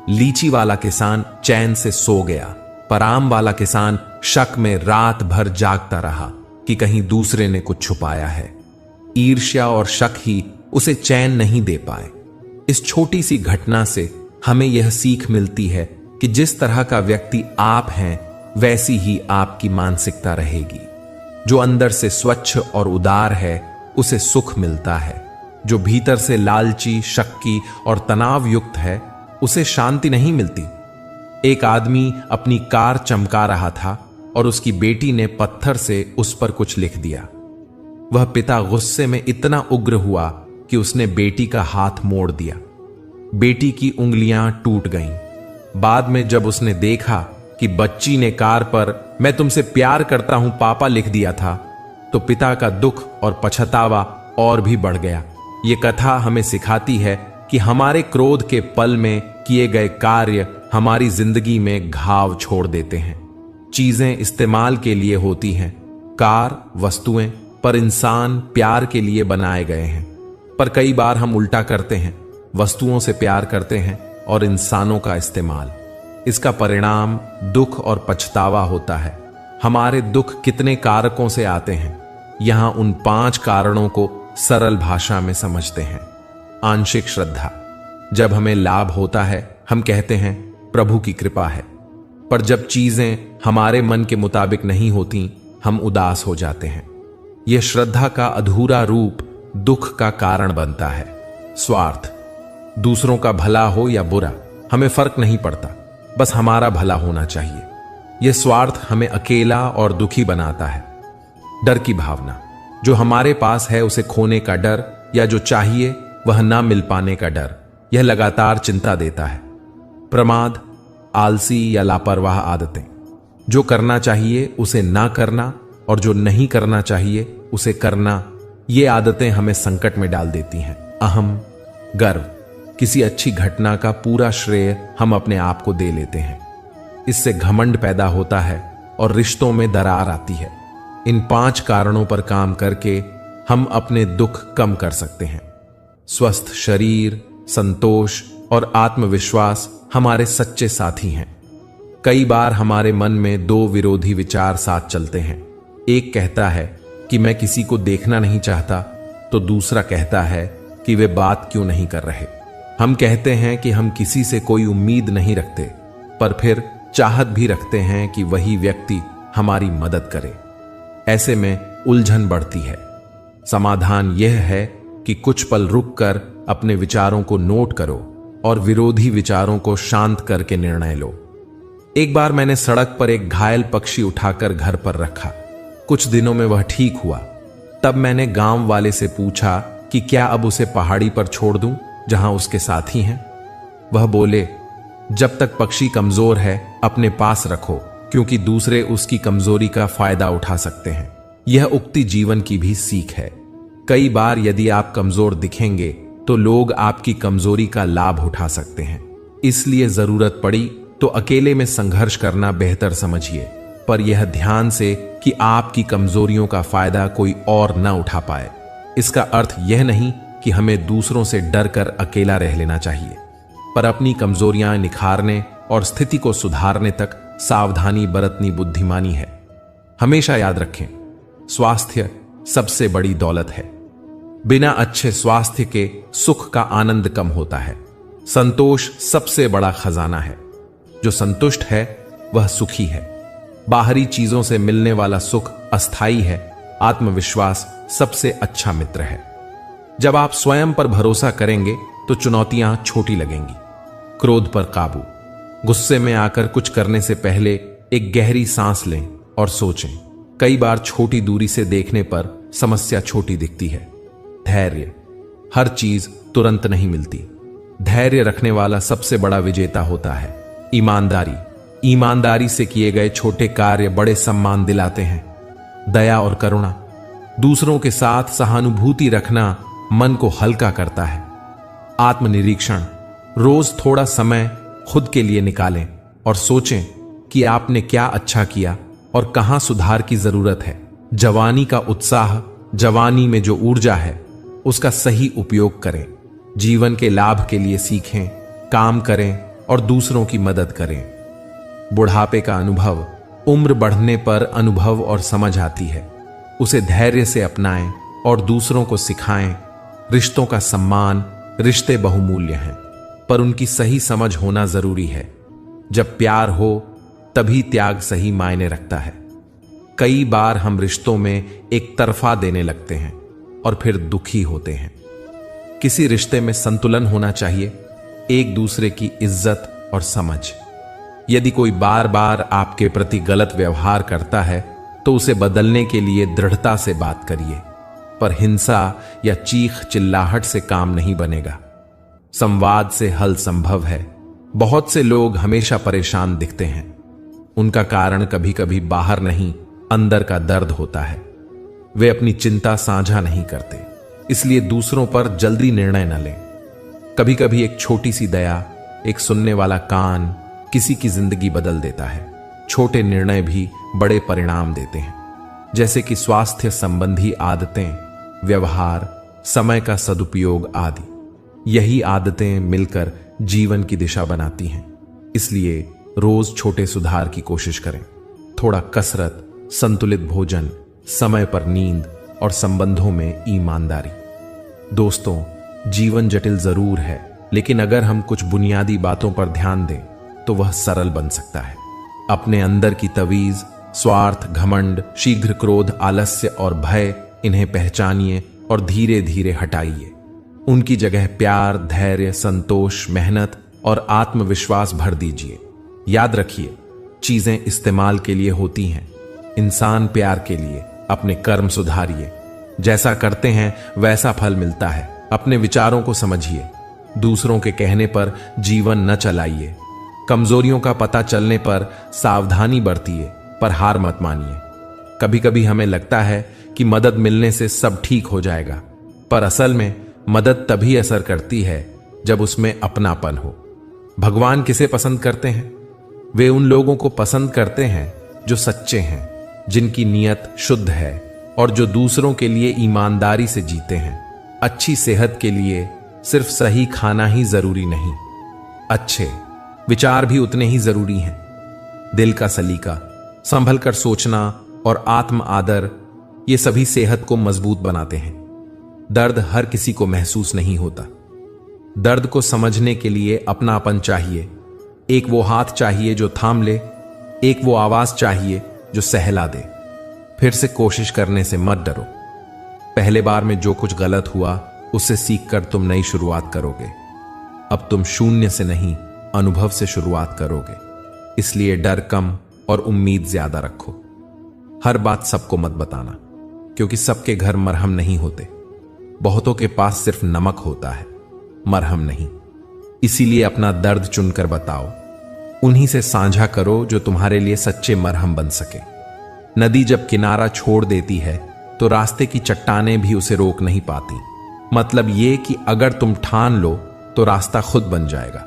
लीची वाला किसान चैन से सो गया, पर आम वाला किसान शक में रात भर जागता रहा कि कहीं दूसरे ने कुछ छुपाया है। ईर्ष्या और शक ही उसे चैन नहीं दे पाए। इस छोटी सी घटना से हमें यह सीख मिलती है कि जिस तरह का व्यक्ति आप हैं, वैसी ही आपकी मानसिकता रहेगी। जो अंदर से स्वच्छ और उदार है, उसे सुख मिलता है। जो भीतर से लालची, शक्की और तनाव युक्त है, उसे शांति नहीं मिलती। एक आदमी अपनी कार चमका रहा था और उसकी बेटी ने पत्थर से उस पर कुछ लिख दिया। वह पिता गुस्से में इतना उग्र हुआ कि उसने बेटी का हाथ मोड़ दिया। बेटी की उंगलियां टूट गईं। बाद में जब उसने देखा कि बच्ची ने कार पर "मैं तुमसे प्यार करता हूं पापा" लिख दिया था, तो पिता का दुख और पछतावा और भी बढ़ गया। यह कथा हमें सिखाती है कि हमारे क्रोध के पल में किए गए कार्य हमारी जिंदगी में घाव छोड़ देते हैं। चीजें इस्तेमाल के लिए होती हैं, कार, वस्तुएं, पर इंसान प्यार के लिए बनाए गए हैं। पर कई बार हम उल्टा करते हैं, वस्तुओं से प्यार करते हैं और इंसानों का इस्तेमाल। इसका परिणाम दुख और पछतावा होता है। हमारे दुख कितने कारकों से आते हैं, यहां उन 5 कारणों को सरल भाषा में समझते हैं। आंशिक श्रद्धा। जब हमें लाभ होता है, हम कहते हैं प्रभु की कृपा है, पर जब चीजें हमारे मन के मुताबिक नहीं होती, हम उदास हो जाते हैं। यह श्रद्धा का अधूरा रूप दुख का कारण बनता है। स्वार्थ। दूसरों का भला हो या बुरा, हमें फर्क नहीं पड़ता, बस हमारा भला होना चाहिए। यह स्वार्थ हमें अकेला और दुखी बनाता है। डर की भावना। जो हमारे पास है उसे खोने का डर, या जो चाहिए वह ना मिल पाने का डर, यह लगातार चिंता देता है। प्रमाद, आलसी या लापरवाह आदतें। जो करना चाहिए उसे ना करना और जो नहीं करना चाहिए उसे करना, ये आदतें हमें संकट में डाल देती हैं। अहम, गर्व। किसी अच्छी घटना का पूरा श्रेय हम अपने आप को दे लेते हैं। इससे घमंड पैदा होता है और रिश्तों में दरार आती है। इन 5 कारणों पर काम करके हम अपने दुख कम कर सकते हैं। स्वस्थ शरीर, संतोष और आत्मविश्वास हमारे सच्चे साथी हैं। कई बार हमारे मन में 2 विरोधी विचार साथ चलते हैं। एक कहता है कि मैं किसी को देखना नहीं चाहता, तो दूसरा कहता है कि वे बात क्यों नहीं कर रहे। हम कहते हैं कि हम किसी से कोई उम्मीद नहीं रखते, पर फिर चाहत भी रखते हैं कि वही व्यक्ति हमारी मदद करे। ऐसे में उलझन बढ़ती है। समाधान यह है कि कुछ पल रुककर अपने विचारों को नोट करो और विरोधी विचारों को शांत करके निर्णय लो। एक बार मैंने सड़क पर एक घायल पक्षी उठाकर घर पर रखा। कुछ दिनों में वह ठीक हुआ। तब मैंने गांव वाले से पूछा कि क्या अब उसे पहाड़ी पर छोड़ दूं जहां उसके साथी हैं। वह बोले, जब तक पक्षी कमजोर है अपने पास रखो, क्योंकि दूसरे उसकी कमजोरी का फायदा उठा सकते हैं। यह उक्ति जीवन की भी सीख है। कई बार यदि आप कमजोर दिखेंगे तो लोग आपकी कमजोरी का लाभ उठा सकते हैं। इसलिए जरूरत पड़ी तो अकेले में संघर्ष करना बेहतर समझिए, पर यह ध्यान से कि आपकी कमजोरियों का फायदा कोई और न उठा पाए। इसका अर्थ यह नहीं कि हमें दूसरों से डर कर अकेला रह लेना चाहिए, पर अपनी कमजोरियां निखारने और स्थिति को सुधारने तक सावधानी बरतनी बुद्धिमानी है। हमेशा याद रखें, स्वास्थ्य सबसे बड़ी दौलत है। बिना अच्छे स्वास्थ्य के सुख का आनंद कम होता है। संतोष सबसे बड़ा खजाना है। जो संतुष्ट है वह सुखी है। बाहरी चीजों से मिलने वाला सुख अस्थाई है। आत्मविश्वास सबसे अच्छा मित्र है। जब आप स्वयं पर भरोसा करेंगे तो चुनौतियां छोटी लगेंगी। क्रोध पर काबू। गुस्से में आकर कुछ करने से पहले एक गहरी सांस लें और सोचें। कई बार छोटी दूरी से देखने पर समस्या छोटी दिखती है। धैर्य, हर चीज तुरंत नहीं मिलती। धैर्य रखने वाला सबसे बड़ा विजेता होता है। ईमानदारी, ईमानदारी से किए गए छोटे कार्य बड़े सम्मान दिलाते हैं। दया और करुणा, दूसरों के साथ सहानुभूति रखना मन को हल्का करता है। आत्मनिरीक्षण, रोज थोड़ा समय खुद के लिए निकालें और सोचें कि आपने क्या अच्छा किया और कहां सुधार की जरूरत है। जवानी का उत्साह, जवानी में जो ऊर्जा है उसका सही उपयोग करें। जीवन के लाभ के लिए सीखें, काम करें और दूसरों की मदद करें। बुढ़ापे का अनुभव, उम्र बढ़ने पर अनुभव और समझ आती है। उसे धैर्य से अपनाएं और दूसरों को सिखाएं। रिश्तों का सम्मान, रिश्ते बहुमूल्य हैं, पर उनकी सही समझ होना जरूरी है। जब प्यार हो तभी त्याग सही मायने रखता है। कई बार हम रिश्तों में एक तरफा देने लगते हैं और फिर दुखी होते हैं। किसी रिश्ते में संतुलन होना चाहिए, एक दूसरे की इज्जत और समझ। यदि कोई बार बार आपके प्रति गलत व्यवहार करता है तो उसे बदलने के लिए दृढ़ता से बात करिए, पर हिंसा या चीख चिल्लाहट से काम नहीं बनेगा। संवाद से हल संभव है। बहुत से लोग हमेशा परेशान दिखते हैं। उनका कारण कभी कभी बाहर नहीं, अंदर का दर्द होता है। वे अपनी चिंता साझा नहीं करते, इसलिए दूसरों पर जल्दी निर्णय न लें। कभी कभी एक छोटी सी दया, एक सुनने वाला कान किसी की जिंदगी बदल देता है। छोटे निर्णय भी बड़े परिणाम देते हैं, जैसे कि स्वास्थ्य संबंधी आदतें, व्यवहार, समय का सदुपयोग आदि। यही आदतें मिलकर जीवन की दिशा बनाती हैं। इसलिए रोज छोटे सुधार की कोशिश करें। थोड़ा कसरत, संतुलित भोजन, समय पर नींद और संबंधों में ईमानदारी। दोस्तों, जीवन जटिल जरूर है, लेकिन अगर हम कुछ बुनियादी बातों पर ध्यान दें तो वह सरल बन सकता है। अपने अंदर की तवीज, स्वार्थ, घमंड, शीघ्र क्रोध, आलस्य और भय, इन्हें पहचानिए और धीरे धीरे हटाइए। उनकी जगह प्यार, धैर्य, संतोष, मेहनत और आत्मविश्वास भर दीजिए। याद रखिए, चीजें इस्तेमाल के लिए होती हैं, इंसान प्यार के लिए। अपने कर्म सुधारिए, जैसा करते हैं वैसा फल मिलता है। अपने विचारों को समझिए, दूसरों के कहने पर जीवन न चलाइए। कमजोरियों का पता चलने पर सावधानी बरतिए, पर हार मत मानिए। कभी कभी हमें लगता है कि मदद मिलने से सब ठीक हो जाएगा, पर असल में मदद तभी असर करती है जब उसमें अपनापन हो। भगवान किसे पसंद करते हैं? वे उन लोगों को पसंद करते हैं जो सच्चे हैं, जिनकी नीयत शुद्ध है और जो दूसरों के लिए ईमानदारी से जीते हैं। अच्छी सेहत के लिए सिर्फ सही खाना ही जरूरी नहीं, अच्छे विचार भी उतने ही जरूरी हैं। दिल का सलीका, संभल कर सोचना और आत्म आदर, ये सभी सेहत को मजबूत बनाते हैं। दर्द हर किसी को महसूस नहीं होता। दर्द को समझने के लिए अपनापन चाहिए। एक वो हाथ चाहिए जो थाम ले, एक वो आवाज चाहिए जो सहला दे। फिर से कोशिश करने से मत डरो। पहले बार में जो कुछ गलत हुआ उससे सीखकर तुम नई शुरुआत करोगे। अब तुम शून्य से नहीं, अनुभव से शुरुआत करोगे। इसलिए डर कम और उम्मीद ज्यादा रखो। हर बात सबको मत बताना, क्योंकि सबके घर मरहम नहीं होते। बहुतों के पास सिर्फ नमक होता है, मरहम नहीं। इसीलिए अपना दर्द चुनकर बताओ, उन्हीं से साझा करो जो तुम्हारे लिए सच्चे मरहम बन सके। नदी जब किनारा छोड़ देती है तो रास्ते की चट्टानें भी उसे रोक नहीं पाती। मतलब ये कि अगर तुम ठान लो तो रास्ता खुद बन जाएगा।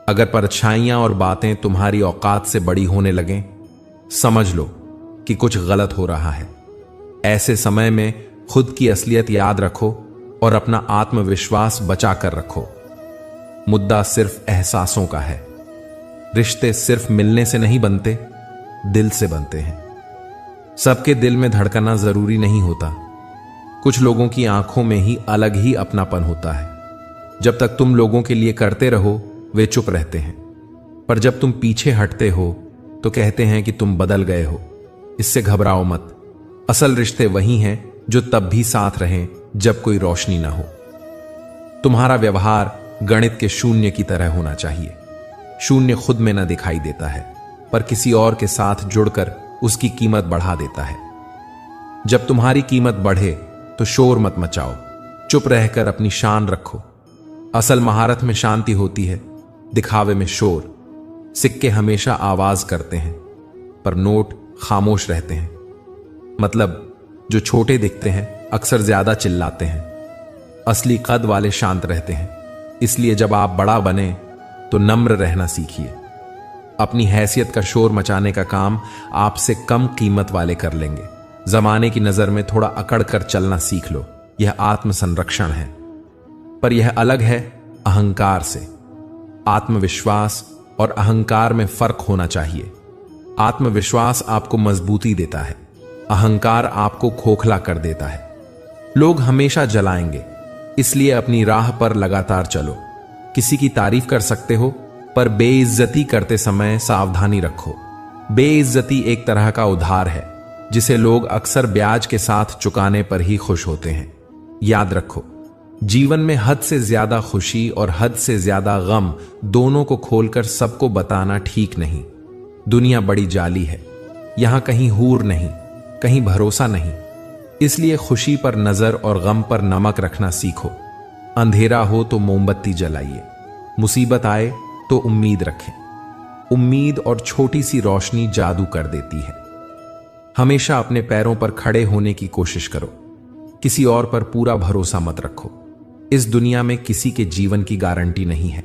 अगर परछाइयां और बातें तुम्हारी औकात से बड़ी होने लगें, समझ लो कि कुछ गलत हो रहा है। ऐसे समय में खुद की असलियत याद रखो और अपना आत्मविश्वास बचा कर रखो। मुद्दा सिर्फ एहसासों का है। रिश्ते सिर्फ मिलने से नहीं बनते, दिल से बनते हैं। सबके दिल में धड़कना जरूरी नहीं होता। कुछ लोगों की आंखों में ही अलग ही अपनापन होता है। जब तक तुम लोगों के लिए करते रहो वे चुप रहते हैं, पर जब तुम पीछे हटते हो तो कहते हैं कि तुम बदल गए हो। इससे घबराओ मत। असल रिश्ते वही हैं जो तब भी साथ रहें जब कोई रोशनी ना हो। तुम्हारा व्यवहार गणित के शून्य की तरह होना चाहिए। शून्य खुद में न दिखाई देता है, पर किसी और के साथ जुड़कर उसकी कीमत बढ़ा देता है। जब तुम्हारी कीमत बढ़े तो शोर मत मचाओ, चुप रहकर अपनी शान रखो। असल महारत में शांति होती है, दिखावे में शोर। सिक्के हमेशा आवाज करते हैं, पर नोट खामोश रहते हैं। मतलब जो छोटे दिखते हैं अक्सर ज्यादा चिल्लाते हैं, असली कद वाले शांत रहते हैं। इसलिए जब आप बड़ा बने तो नम्र रहना सीखिए। अपनी हैसियत का शोर मचाने का काम आपसे कम कीमत वाले कर लेंगे। जमाने की नजर में थोड़ा अकड़ कर चलना सीख लो, यह आत्म संरक्षण है। पर यह अलग है अहंकार से। आत्मविश्वास और अहंकार में फर्क होना चाहिए। आत्मविश्वास आपको मजबूती देता है, अहंकार आपको खोखला कर देता है। लोग हमेशा जलाएंगे, इसलिए अपनी राह पर लगातार चलो। किसी की तारीफ कर सकते हो, पर बेइज्जती करते समय सावधानी रखो। बेइज्जती एक तरह का उधार है, जिसे लोग अक्सर ब्याज के साथ चुकाने पर ही खुश होते हैं। याद रखो, जीवन में हद से ज्यादा खुशी और हद से ज्यादा गम दोनों को खोलकर सबको बताना ठीक नहीं। दुनिया बड़ी जाली है, यहां कहीं हूर नहीं, कहीं भरोसा नहीं। इसलिए खुशी पर नजर और गम पर नमक रखना सीखो। अंधेरा हो तो मोमबत्ती जलाइए, मुसीबत आए तो उम्मीद रखें। उम्मीद और छोटी सी रोशनी जादू कर देती है। हमेशा अपने पैरों पर खड़े होने की कोशिश करो, किसी और पर पूरा भरोसा मत रखो। इस दुनिया में किसी के जीवन की गारंटी नहीं है।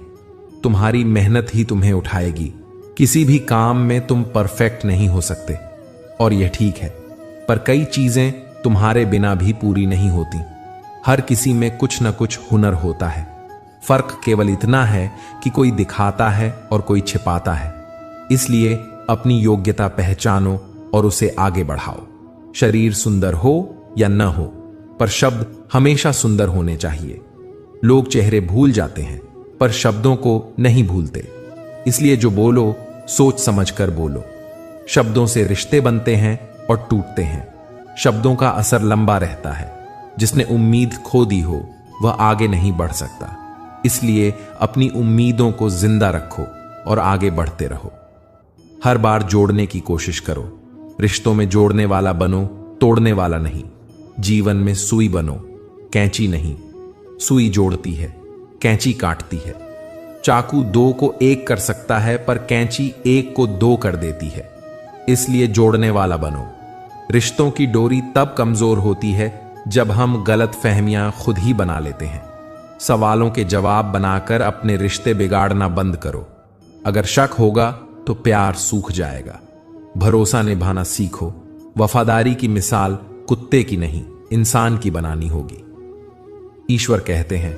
तुम्हारी मेहनत ही तुम्हें उठाएगी। किसी भी काम में तुम परफेक्ट नहीं हो सकते, और यह ठीक है। पर कई चीजें तुम्हारे बिना भी पूरी नहीं होती। हर किसी में कुछ न कुछ हुनर होता है। फर्क केवल इतना है कि कोई दिखाता है और कोई छिपाता है। इसलिए अपनी योग्यता पहचानो और उसे आगे बढ़ाओ। शरीर सुंदर हो या न हो, पर शब्द हमेशा सुंदर होने चाहिए। लोग चेहरे भूल जाते हैं, पर शब्दों को नहीं भूलते। इसलिए जो बोलो सोच समझकर बोलो। शब्दों से रिश्ते बनते हैं और टूटते हैं। शब्दों का असर लंबा रहता है। जिसने उम्मीद खो दी हो वह आगे नहीं बढ़ सकता। इसलिए अपनी उम्मीदों को जिंदा रखो और आगे बढ़ते रहो। हर बार जोड़ने की कोशिश करो। रिश्तों में जोड़ने वाला बनो, तोड़ने वाला नहीं। जीवन में सुई बनो, कैंची नहीं। सुई जोड़ती है, कैंची काटती है। चाकू दो को एक कर सकता है, पर कैंची एक को दो कर देती है। इसलिए जोड़ने वाला बनो। रिश्तों की डोरी तब कमजोर होती है जब हम गलत फहमियां खुद ही बना लेते हैं। सवालों के जवाब बनाकर अपने रिश्ते बिगाड़ना बंद करो। अगर शक होगा तो प्यार सूख जाएगा। भरोसा निभाना सीखो। वफादारी की मिसाल कुत्ते की नहीं, इंसान की बनानी होगी। ईश्वर कहते हैं,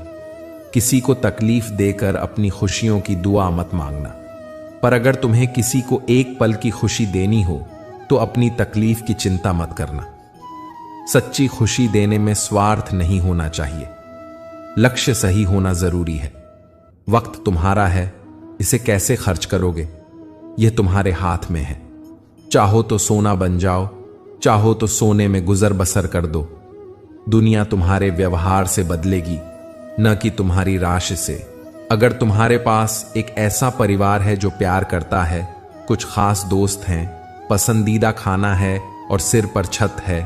किसी को तकलीफ देकर अपनी खुशियों की दुआ मत मांगना। पर अगर तुम्हें किसी को एक पल की खुशी देनी हो तो अपनी तकलीफ की चिंता मत करना। सच्ची खुशी देने में स्वार्थ नहीं होना चाहिए। लक्ष्य सही होना जरूरी है। वक्त तुम्हारा है, इसे कैसे खर्च करोगे यह तुम्हारे हाथ में है। चाहो तो सोना बन जाओ, चाहो तो सोने में गुजर बसर कर दो। दुनिया तुम्हारे व्यवहार से बदलेगी, न कि तुम्हारी राशि से। अगर तुम्हारे पास एक ऐसा परिवार है जो प्यार करता है, कुछ खास दोस्त हैं, पसंदीदा खाना है और सिर पर छत है,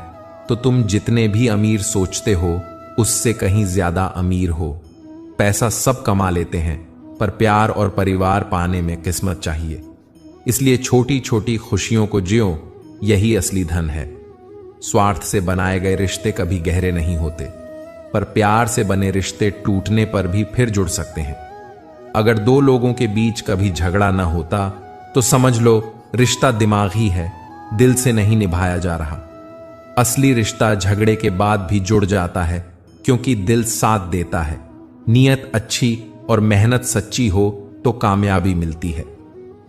तो तुम जितने भी अमीर सोचते हो उससे कहीं ज्यादा अमीर हो। पैसा सब कमा लेते हैं, पर प्यार और परिवार पाने में किस्मत चाहिए। इसलिए छोटी छोटी खुशियों को जियो, यही असली धन है। स्वार्थ से बनाए गए रिश्ते कभी गहरे नहीं होते, पर प्यार से बने रिश्ते टूटने पर भी फिर जुड़ सकते हैं। अगर दो लोगों के बीच कभी झगड़ा न होता तो समझ लो रिश्ता दिमागी है, दिल से नहीं निभाया जा रहा। असली रिश्ता झगड़े के बाद भी जुड़ जाता है, क्योंकि दिल साथ देता है। नीयत अच्छी और मेहनत सच्ची हो तो कामयाबी मिलती है।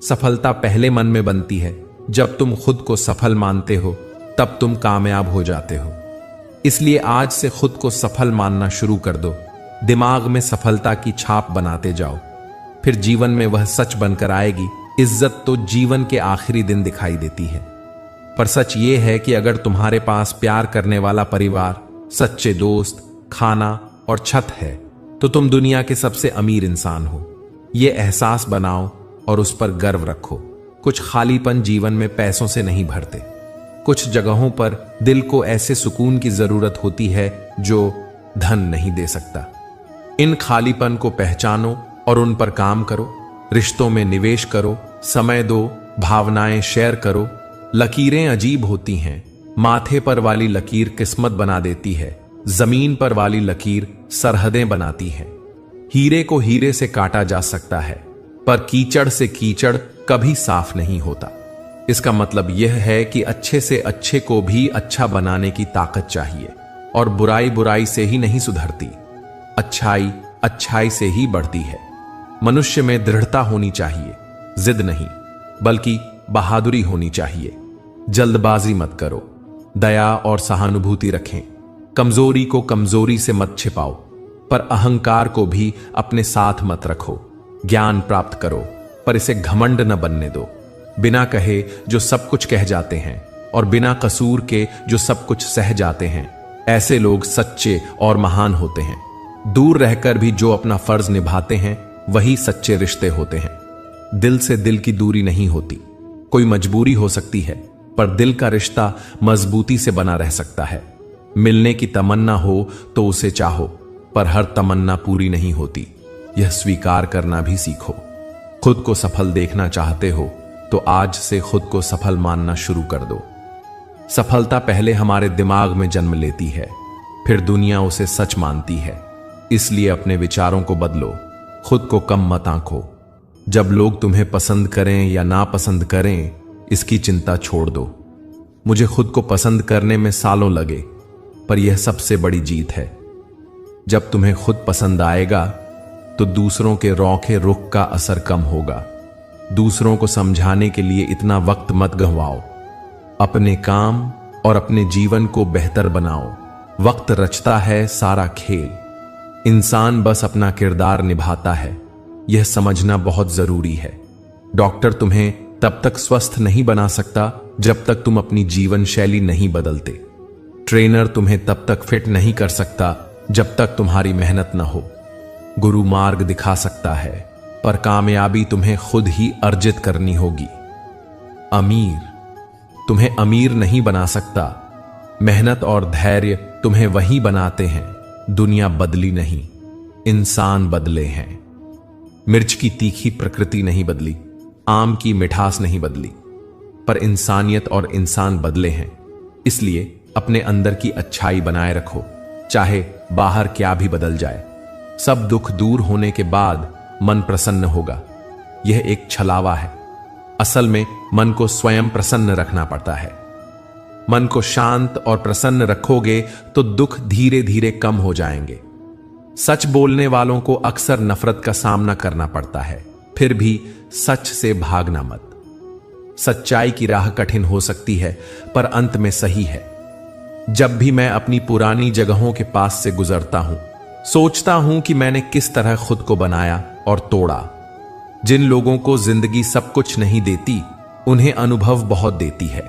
सफलता पहले मन में बनती है। जब तुम खुद को सफल मानते हो तब तुम कामयाब हो जाते हो। इसलिए आज से खुद को सफल मानना शुरू कर दो। दिमाग में सफलता की छाप बनाते जाओ, फिर जीवन में वह सच बनकर आएगी। इज्जत तो जीवन के आखिरी दिन दिखाई देती है, पर सच ये है कि अगर तुम्हारे पास प्यार करने वाला परिवार, सच्चे दोस्त, खाना और छत है तो तुम दुनिया के सबसे अमीर इंसान हो। ये एहसास बनाओ और उस पर गर्व रखो। कुछ खालीपन जीवन में पैसों से नहीं भरते। कुछ जगहों पर दिल को ऐसे सुकून की जरूरत होती है जो धन नहीं दे सकता। इन खालीपन को पहचानो और उन पर काम करो। रिश्तों में निवेश करो, समय दो, भावनाएं शेयर करो। लकीरें अजीब होती हैं। माथे पर वाली लकीर किस्मत बना देती है, जमीन पर वाली लकीर सरहदें बनाती है। हीरे को हीरे से काटा जा सकता है, पर कीचड़ से कीचड़ कभी साफ नहीं होता। इसका मतलब यह है कि अच्छे से अच्छे को भी अच्छा बनाने की ताकत चाहिए, और बुराई बुराई से ही नहीं सुधरती। अच्छाई अच्छाई से ही बढ़ती है। मनुष्य में दृढ़ता होनी चाहिए, जिद नहीं बल्कि बहादुरी होनी चाहिए। जल्दबाजी मत करो, दया और सहानुभूति रखें। कमजोरी को कमजोरी से मत छिपाओ, पर अहंकार को भी अपने साथ मत रखो। ज्ञान प्राप्त करो, पर इसे घमंड न बनने दो। बिना कहे जो सब कुछ कह जाते हैं, और बिना कसूर के जो सब कुछ सह जाते हैं, ऐसे लोग सच्चे और महान होते हैं। दूर रहकर भी जो अपना फर्ज निभाते हैं, वही सच्चे रिश्ते होते हैं। दिल से दिल की दूरी नहीं होती। कोई मजबूरी हो सकती है, पर दिल का रिश्ता मजबूती से बना रह सकता है। मिलने की तमन्ना हो तो उसे चाहो, पर हर तमन्ना पूरी नहीं होती। यह स्वीकार करना भी सीखो। खुद को सफल देखना चाहते हो तो आज से खुद को सफल मानना शुरू कर दो। सफलता पहले हमारे दिमाग में जन्म लेती है, फिर दुनिया उसे सच मानती है। इसलिए अपने विचारों को बदलो, खुद को कम मत आंको। जब लोग तुम्हें पसंद करें या ना पसंद करें, इसकी चिंता छोड़ दो। मुझे खुद को पसंद करने में सालों लगे, पर यह सबसे बड़ी जीत है। जब तुम्हें खुद पसंद आएगा तो दूसरों के रौखे रुख का असर कम होगा। दूसरों को समझाने के लिए इतना वक्त मत गंवाओ। अपने काम और अपने जीवन को बेहतर बनाओ। वक्त रचता है सारा खेल। इंसान बस अपना किरदार निभाता है, यह समझना बहुत जरूरी है। डॉक्टर तुम्हें तब तक स्वस्थ नहीं बना सकता जब तक तुम अपनी जीवन शैली नहीं बदलते। ट्रेनर तुम्हें तब तक फिट नहीं कर सकता जब तक तुम्हारी मेहनत न हो। गुरु मार्ग दिखा सकता है, पर कामयाबी तुम्हें खुद ही अर्जित करनी होगी। अमीर तुम्हें अमीर नहीं बना सकता। मेहनत और धैर्य तुम्हें वही बनाते हैं। दुनिया बदली नहीं, इंसान बदले हैं। मिर्च की तीखी प्रकृति नहीं बदली, आम की मिठास नहीं बदली, पर इंसानियत और इंसान बदले हैं। इसलिए अपने अंदर की अच्छाई बनाए रखो, चाहे बाहर क्या भी बदल जाए। सब दुख दूर होने के बाद मन प्रसन्न होगा। यह एक छलावा है। असल में मन को स्वयं प्रसन्न रखना पड़ता है। मन को शांत और प्रसन्न रखोगे तो दुख धीरे धीरे कम हो जाएंगे। सच बोलने वालों को अक्सर नफरत का सामना करना पड़ता है, फिर भी सच से भागना मत। सच्चाई की राह कठिन हो सकती है, पर अंत में सही है। जब भी मैं अपनी पुरानी जगहों के पास से गुजरता हूं, सोचता हूं कि मैंने किस तरह खुद को बनाया और तोड़ा। जिन लोगों को जिंदगी सब कुछ नहीं देती, उन्हें अनुभव बहुत देती है।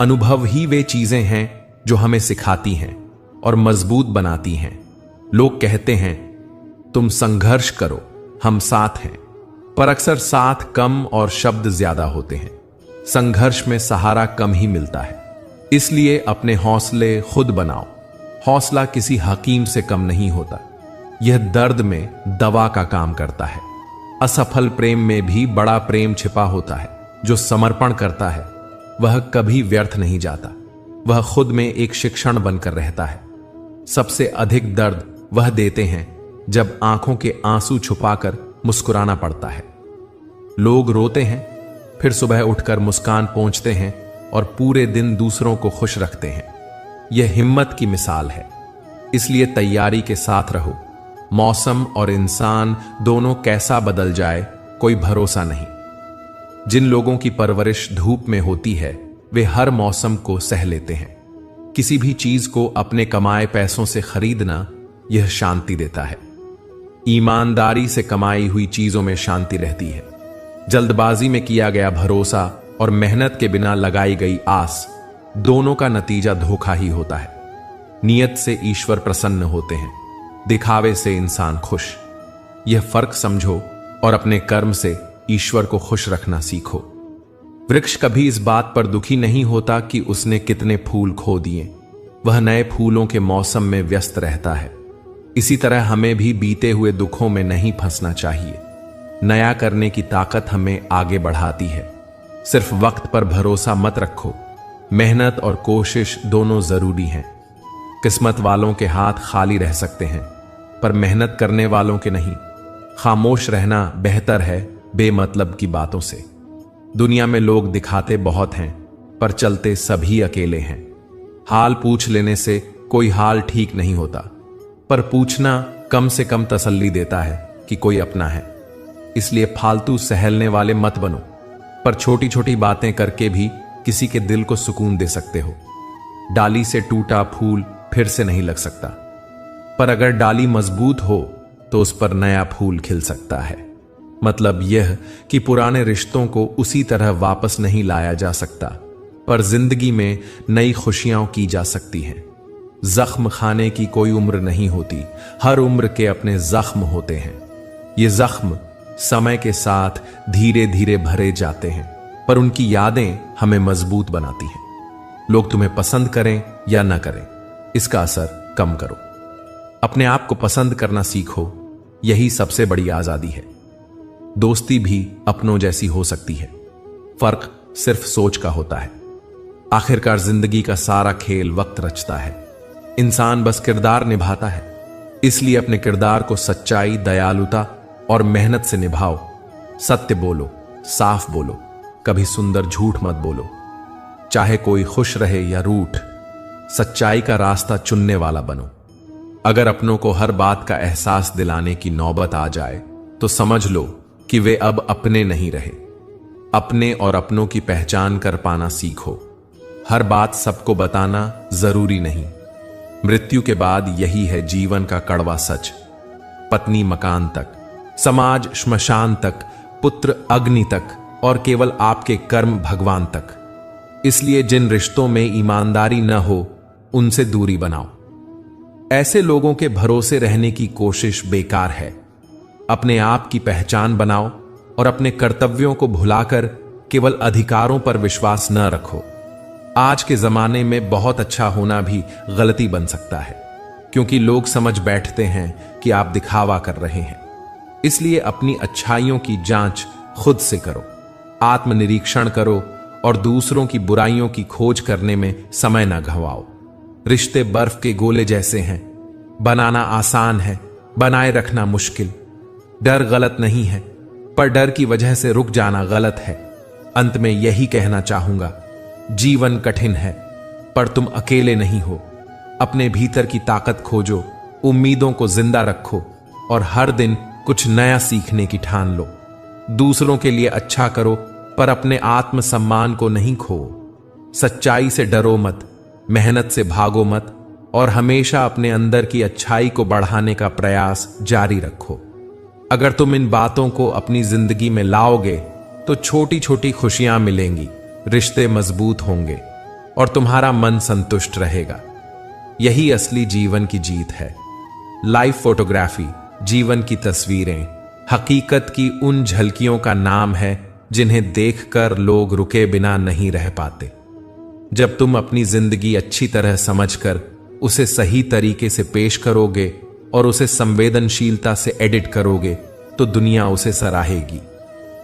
अनुभव ही वे चीजें हैं जो हमें सिखाती हैं और मजबूत बनाती हैं। लोग कहते हैं तुम संघर्ष करो, हम साथ हैं, पर अक्सर साथ कम और शब्द ज्यादा होते हैं। संघर्ष में सहारा कम ही मिलता है। इसलिए अपने हौसले खुद बनाओ। हौसला किसी हकीम से कम नहीं होता। यह दर्द में दवा का काम करता है। असफल प्रेम में भी बड़ा प्रेम छिपा होता है। जो समर्पण करता है वह कभी व्यर्थ नहीं जाता। वह खुद में एक शिक्षण बनकर रहता है। सबसे अधिक दर्द वह देते हैं जब आंखों के आंसू छुपाकर मुस्कुराना पड़ता है। लोग रोते हैं, फिर सुबह उठकर मुस्कान पोंछते हैं और पूरे दिन दूसरों को खुश रखते हैं। यह हिम्मत की मिसाल है। इसलिए तैयारी के साथ रहो। मौसम और इंसान दोनों कैसा बदल जाए, कोई भरोसा नहीं। जिन लोगों की परवरिश धूप में होती है, वे हर मौसम को सह लेते हैं। किसी भी चीज को अपने कमाए पैसों से खरीदना, यह शांति देता है। ईमानदारी से कमाई हुई चीजों में शांति रहती है। जल्दबाजी में किया गया भरोसा और मेहनत के बिना लगाई गई आस, दोनों का नतीजा धोखा ही होता है। नियत से ईश्वर प्रसन्न होते हैं, दिखावे से इंसान खुश। यह फर्क समझो और अपने कर्म से ईश्वर को खुश रखना सीखो। वृक्ष कभी इस बात पर दुखी नहीं होता कि उसने कितने फूल खो दिए, वह नए फूलों के मौसम में व्यस्त रहता है। इसी तरह हमें भी बीते हुए दुखों में नहीं फंसना चाहिए। नया करने की ताकत हमें आगे बढ़ाती है। सिर्फ वक्त पर भरोसा मत रखो, मेहनत और कोशिश दोनों जरूरी हैं। किस्मत वालों के हाथ खाली रह सकते हैं, पर मेहनत करने वालों के नहीं। खामोश रहना बेहतर है बेमतलब की बातों से। दुनिया में लोग दिखाते बहुत हैं, पर चलते सभी अकेले हैं। हाल पूछ लेने से कोई हाल ठीक नहीं होता, पर पूछना कम से कम तसल्ली देता है कि कोई अपना है। इसलिए फालतू सहलने वाले मत बनो, पर छोटी छोटी बातें करके भी किसी के दिल को सुकून दे सकते हो। डाली से टूटा फूल फिर से नहीं लग सकता, पर अगर डाली मजबूत हो तो उस पर नया फूल खिल सकता है। मतलब यह कि पुराने रिश्तों को उसी तरह वापस नहीं लाया जा सकता, पर जिंदगी में नई खुशियां की जा सकती हैं। जख्म खाने की कोई उम्र नहीं होती, हर उम्र के अपने जख्म होते हैं। ये जख्म समय के साथ धीरे धीरे भरे जाते हैं, पर उनकी यादें हमें मजबूत बनाती हैं। लोग तुम्हें पसंद करें या न करें, इसका असर कम करो। अपने आप को पसंद करना सीखो, यही सबसे बड़ी आजादी है। दोस्ती भी अपनों जैसी हो सकती है, फर्क सिर्फ सोच का होता है। आखिरकार जिंदगी का सारा खेल वक्त रचता है, इंसान बस किरदार निभाता है। इसलिए अपने किरदार को सच्चाई, दयालुता और मेहनत से निभाओ। सत्य बोलो, साफ बोलो, कभी सुंदर झूठ मत बोलो। चाहे कोई खुश रहे या रूठ, सच्चाई का रास्ता चुनने वाला बनो। अगर अपनों को हर बात का एहसास दिलाने की नौबत आ जाए तो समझ लो कि वे अब अपने नहीं रहे। अपने और अपनों की पहचान कर पाना सीखो। हर बात सबको बताना जरूरी नहीं। मृत्यु के बाद यही है जीवन का कड़वा सच। पत्नी मकान तक, समाज श्मशान तक, पुत्र अग्नि तक और केवल आपके कर्म भगवान तक। इसलिए जिन रिश्तों में ईमानदारी न हो उनसे दूरी बनाओ। ऐसे लोगों के भरोसे रहने की कोशिश बेकार है। अपने आप की पहचान बनाओ और अपने कर्तव्यों को भुलाकर केवल अधिकारों पर विश्वास न रखो। आज के जमाने में बहुत अच्छा होना भी गलती बन सकता है, क्योंकि लोग समझ बैठते हैं कि आप दिखावा कर रहे हैं। इसलिए अपनी अच्छाइयों की जांच खुद से करो, आत्मनिरीक्षण करो और दूसरों की बुराइयों की खोज करने में समय न गंवाओ। रिश्ते बर्फ के गोले जैसे हैं, बनाना आसान है, बनाए रखना मुश्किल। डर गलत नहीं है, पर डर की वजह से रुक जाना गलत है। अंत में यही कहना चाहूंगा, जीवन कठिन है, पर तुम अकेले नहीं हो। अपने भीतर की ताकत खोजो, उम्मीदों को जिंदा रखो और हर दिन कुछ नया सीखने की ठान लो। दूसरों के लिए अच्छा करो, पर अपने आत्मसम्मान को नहीं खो। सच्चाई से डरो मत, मेहनत से भागो मत और हमेशा अपने अंदर की अच्छाई को बढ़ाने का प्रयास जारी रखो। अगर तुम इन बातों को अपनी जिंदगी में लाओगे तो छोटी छोटी खुशियां मिलेंगी, रिश्ते मजबूत होंगे और तुम्हारा मन संतुष्ट रहेगा। यही असली जीवन की जीत है। लाइफ फोटोग्राफी, जीवन की तस्वीरें, हकीकत की उन झलकियों का नाम है जिन्हें देखकर लोग रुके बिना नहीं रह पाते। जब तुम अपनी जिंदगी अच्छी तरह समझकर उसे सही तरीके से पेश करोगे और उसे संवेदनशीलता से एडिट करोगे तो दुनिया उसे सराहेगी।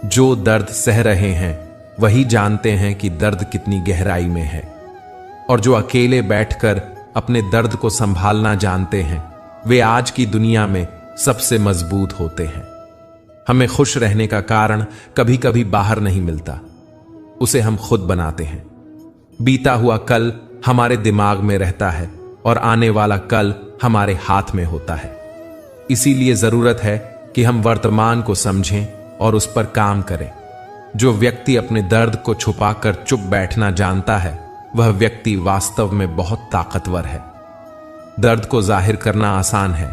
जो दर्द सह रहे हैं वही जानते हैं कि दर्द कितनी गहराई में है, और जो अकेले बैठकर अपने दर्द को संभालना जानते हैं वे आज की दुनिया में सबसे मजबूत होते हैं। हमें खुश रहने का कारण कभी कभी बाहर नहीं मिलता, उसे हम खुद बनाते हैं। बीता हुआ कल हमारे दिमाग में रहता है और आने वाला कल हमारे हाथ में होता है। इसीलिए जरूरत है कि हम वर्तमान को समझें और उस पर काम करें। जो व्यक्ति अपने दर्द को छुपाकर चुप बैठना जानता है वह व्यक्ति वास्तव में बहुत ताकतवर है। दर्द को जाहिर करना आसान है,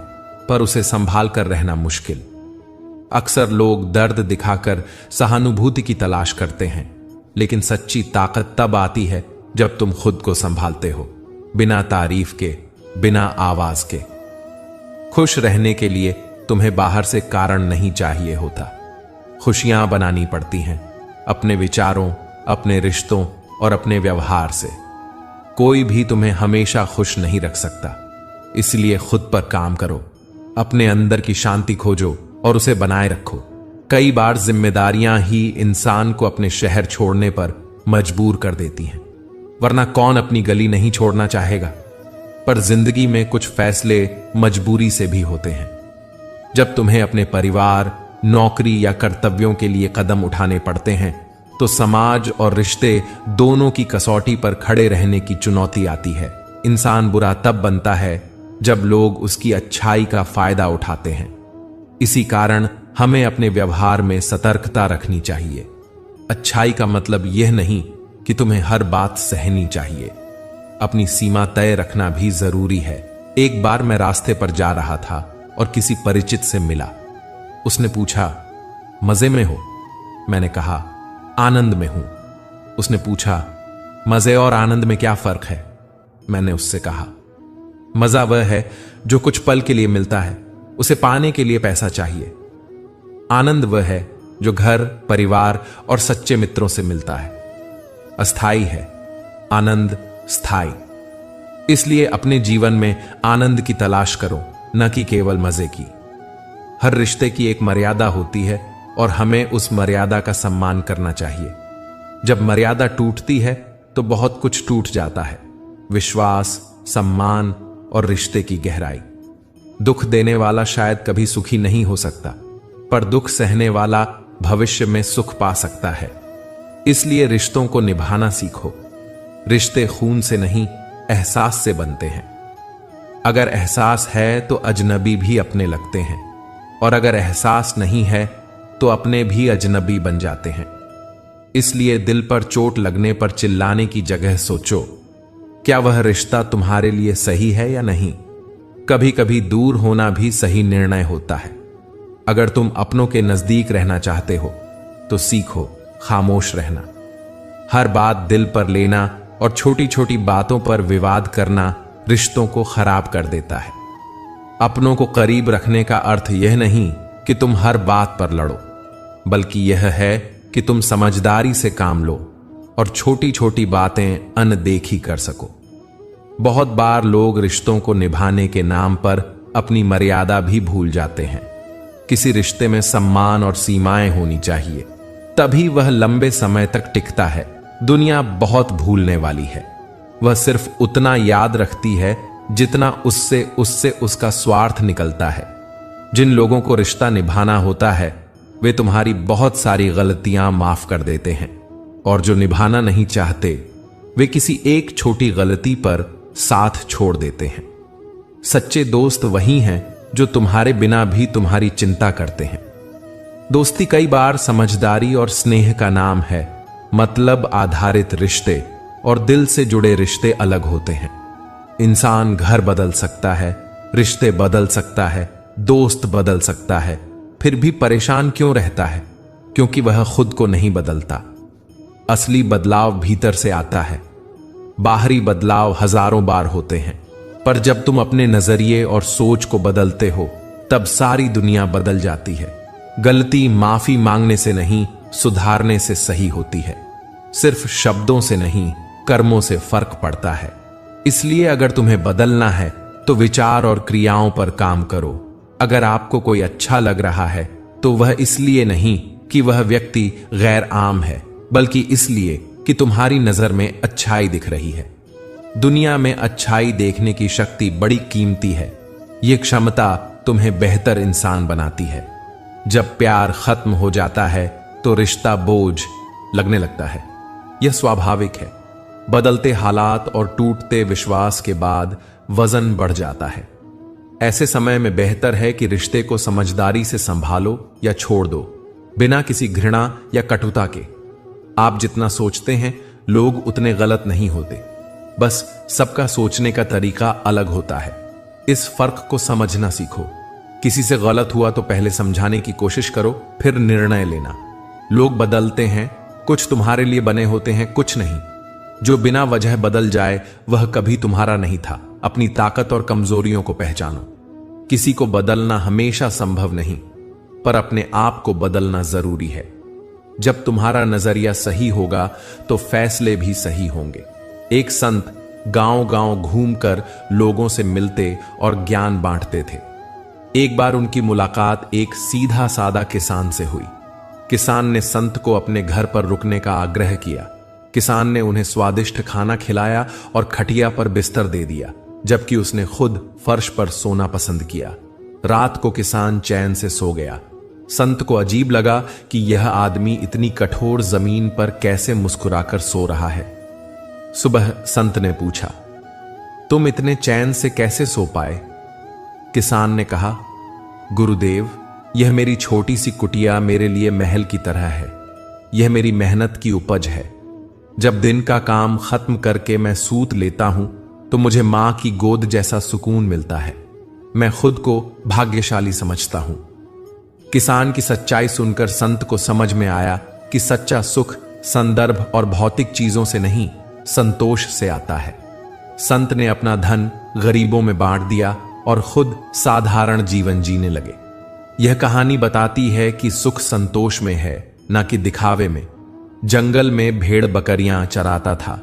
पर उसे संभाल कर रहना मुश्किल। अक्सर लोग दर्द दिखाकर सहानुभूति की तलाश करते हैं, लेकिन सच्ची ताकत तब आती है जब तुम खुद को संभालते हो, बिना तारीफ के, बिना आवाज के। खुश रहने के लिए तुम्हें बाहर से कारण नहीं चाहिए होता, खुशियां बनानी पड़ती हैं, अपने विचारों, अपने रिश्तों और अपने व्यवहार से। कोई भी तुम्हें हमेशा खुश नहीं रख सकता, इसलिए खुद पर काम करो, अपने अंदर की शांति खोजो और उसे बनाए रखो। कई बार जिम्मेदारियां ही इंसान को अपने शहर छोड़ने पर मजबूर कर देती हैं, वरना कौन अपनी गली नहीं छोड़ना चाहेगा। पर जिंदगी में कुछ फैसले मजबूरी से भी होते हैं। जब तुम्हें अपने परिवार, नौकरी या कर्तव्यों के लिए कदम उठाने पड़ते हैं, तो समाज और रिश्ते दोनों की कसौटी पर खड़े रहने की चुनौती आती है। इंसान बुरा तब बनता है जब लोग उसकी अच्छाई का फायदा उठाते हैं। इसी कारण हमें अपने व्यवहार में सतर्कता रखनी चाहिए। अच्छाई का मतलब यह नहीं कि तुम्हें हर बात सहनी चाहिए, अपनी सीमा तय रखना भी जरूरी है। एक बार मैं रास्ते पर जा रहा था और किसी परिचित से मिला। उसने पूछा, मजे में हो? मैंने कहा, आनंद में हूं। उसने पूछा, मजे और आनंद में क्या फर्क है? मैंने उससे कहा, मजा वह है जो कुछ पल के लिए मिलता है, उसे पाने के लिए पैसा चाहिए। आनंद वह है जो घर, परिवार और सच्चे मित्रों से मिलता है, अस्थाई है, आनंद स्थायी। इसलिए अपने जीवन में आनंद की तलाश करो, न कि केवल मजे की। हर रिश्ते की एक मर्यादा होती है और हमें उस मर्यादा का सम्मान करना चाहिए। जब मर्यादा टूटती है तो बहुत कुछ टूट जाता है, विश्वास, सम्मान और रिश्ते की गहराई। दुख देने वाला शायद कभी सुखी नहीं हो सकता, पर दुख सहने वाला भविष्य में सुख पा सकता है। इसलिए रिश्तों को निभाना सीखो। रिश्ते खून से नहीं, एहसास से बनते हैं। अगर एहसास है तो अजनबी भी अपने लगते हैं, और अगर एहसास नहीं है तो अपने भी अजनबी बन जाते हैं। इसलिए दिल पर चोट लगने पर चिल्लाने की जगह सोचो, क्या वह रिश्ता तुम्हारे लिए सही है या नहीं। कभी कभी दूर होना भी सही निर्णय होता है। अगर तुम अपनों के नजदीक रहना चाहते हो तो सीखो खामोश रहना। हर बात दिल पर लेना और छोटी छोटी बातों पर विवाद करना रिश्तों को खराब कर देता है। अपनों को करीब रखने का अर्थ यह नहीं कि तुम हर बात पर लड़ो, बल्कि यह है कि तुम समझदारी से काम लो और छोटी छोटी बातें अनदेखी कर सको। बहुत बार लोग रिश्तों को निभाने के नाम पर अपनी मर्यादा भी भूल जाते हैं। किसी रिश्ते में सम्मान और सीमाएं होनी चाहिए, तभी वह लंबे समय तक टिकता है। दुनिया बहुत भूलने वाली है, वह सिर्फ उतना याद रखती है जितना उससे उसका स्वार्थ निकलता है। जिन लोगों को रिश्ता निभाना होता है वे तुम्हारी बहुत सारी गलतियां माफ कर देते हैं, और जो निभाना नहीं चाहते वे किसी एक छोटी गलती पर साथ छोड़ देते हैं। सच्चे दोस्त वही हैं जो तुम्हारे बिना भी तुम्हारी चिंता करते हैं। दोस्ती कई बार समझदारी और स्नेह का नाम है। मतलब आधारित रिश्ते और दिल से जुड़े रिश्ते अलग होते हैं। इंसान घर बदल सकता है, रिश्ते बदल सकता है, दोस्त बदल सकता है, फिर भी परेशान क्यों रहता है? क्योंकि वह खुद को नहीं बदलता। असली बदलाव भीतर से आता है। बाहरी बदलाव हजारों बार होते हैं, पर जब तुम अपने नजरिए और सोच को बदलते हो तब सारी दुनिया बदल जाती है। गलती माफी मांगने से नहीं, सुधारने से सही होती है। सिर्फ शब्दों से नहीं, कर्मों से फर्क पड़ता है। इसलिए अगर तुम्हें बदलना है तो विचार और क्रियाओं पर काम करो। अगर आपको कोई अच्छा लग रहा है तो वह इसलिए नहीं कि वह व्यक्ति गैर आम है, बल्कि इसलिए कि तुम्हारी नजर में अच्छाई दिख रही है। दुनिया में अच्छाई देखने की शक्ति बड़ी कीमती है। यह क्षमता तुम्हें बेहतर इंसान बनाती है। जब प्यार खत्म हो जाता है तो रिश्ता बोझ लगने लगता है। यह स्वाभाविक है। बदलते हालात और टूटते विश्वास के बाद वजन बढ़ जाता है। ऐसे समय में बेहतर है कि रिश्ते को समझदारी से संभालो या छोड़ दो, बिना किसी घृणा या कटुता के। आप जितना सोचते हैं लोग उतने गलत नहीं होते, बस सबका सोचने का तरीका अलग होता है। इस फर्क को समझना सीखो। किसी से गलत हुआ तो पहले समझाने की कोशिश करो, फिर निर्णय लेना। लोग बदलते हैं, कुछ तुम्हारे लिए बने होते हैं, कुछ नहीं। जो बिना वजह बदल जाए वह कभी तुम्हारा नहीं था। अपनी ताकत और कमजोरियों को पहचानो। किसी को बदलना हमेशा संभव नहीं, पर अपने आप को बदलना जरूरी है। जब तुम्हारा नजरिया सही होगा तो फैसले भी सही होंगे। एक संत गांव-गांव घूमकर लोगों से मिलते और ज्ञान बांटते थे। एक बार उनकी मुलाकात एक सीधा सादा किसान से हुई। किसान ने संत को अपने घर पर रुकने का आग्रह किया। किसान ने उन्हें स्वादिष्ट खाना खिलाया और खटिया पर बिस्तर दे दिया, जबकि उसने खुद फर्श पर सोना पसंद किया। रात को किसान चैन से सो गया। संत को अजीब लगा कि यह आदमी इतनी कठोर जमीन पर कैसे मुस्कुराकर सो रहा है। सुबह संत ने पूछा, तुम इतने चैन से कैसे सो पाए? किसान ने कहा, गुरुदेव, यह मेरी छोटी सी कुटिया मेरे लिए महल की तरह है। यह मेरी मेहनत की उपज है। जब दिन का काम खत्म करके मैं सूत लेता हूं तो मुझे मां की गोद जैसा सुकून मिलता है। मैं खुद को भाग्यशाली समझता हूं। किसान की सच्चाई सुनकर संत को समझ में आया कि सच्चा सुख संदर्भ और भौतिक चीजों से नहीं, संतोष से आता है। संत ने अपना धन गरीबों में बांट दिया और खुद साधारण जीवन जीने लगे। यह कहानी बताती है कि सुख संतोष में है, ना कि दिखावे में। जंगल में भेड़ बकरियां चराता था।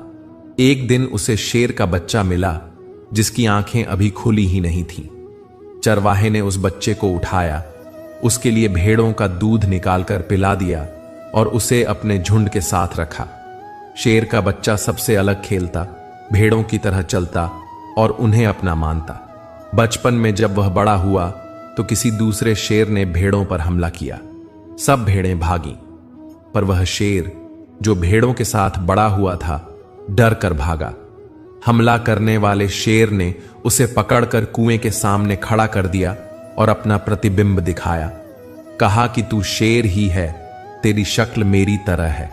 एक दिन उसे शेर का बच्चा मिला, जिसकी आंखें अभी खुली ही नहीं थीं। चरवाहे ने उस बच्चे को उठाया, उसके लिए भेड़ों का दूध निकालकर पिला दिया और उसे अपने झुंड के साथ रखा। शेर का बच्चा सबसे अलग खेलता, भेड़ों की तरह चलता और उन्हें अपना मानता। बचपन में जब वह बड़ा हुआ तो किसी दूसरे शेर ने भेड़ों पर हमला किया। सब भेड़ें भागीं, पर वह शेर जो भेड़ों के साथ बड़ा हुआ था, डर कर भागा। हमला करने वाले शेर ने उसे पकड़कर कुएं के सामने खड़ा कर दिया और अपना प्रतिबिंब दिखाया। कहा कि तू शेर ही है, तेरी शक्ल मेरी तरह है,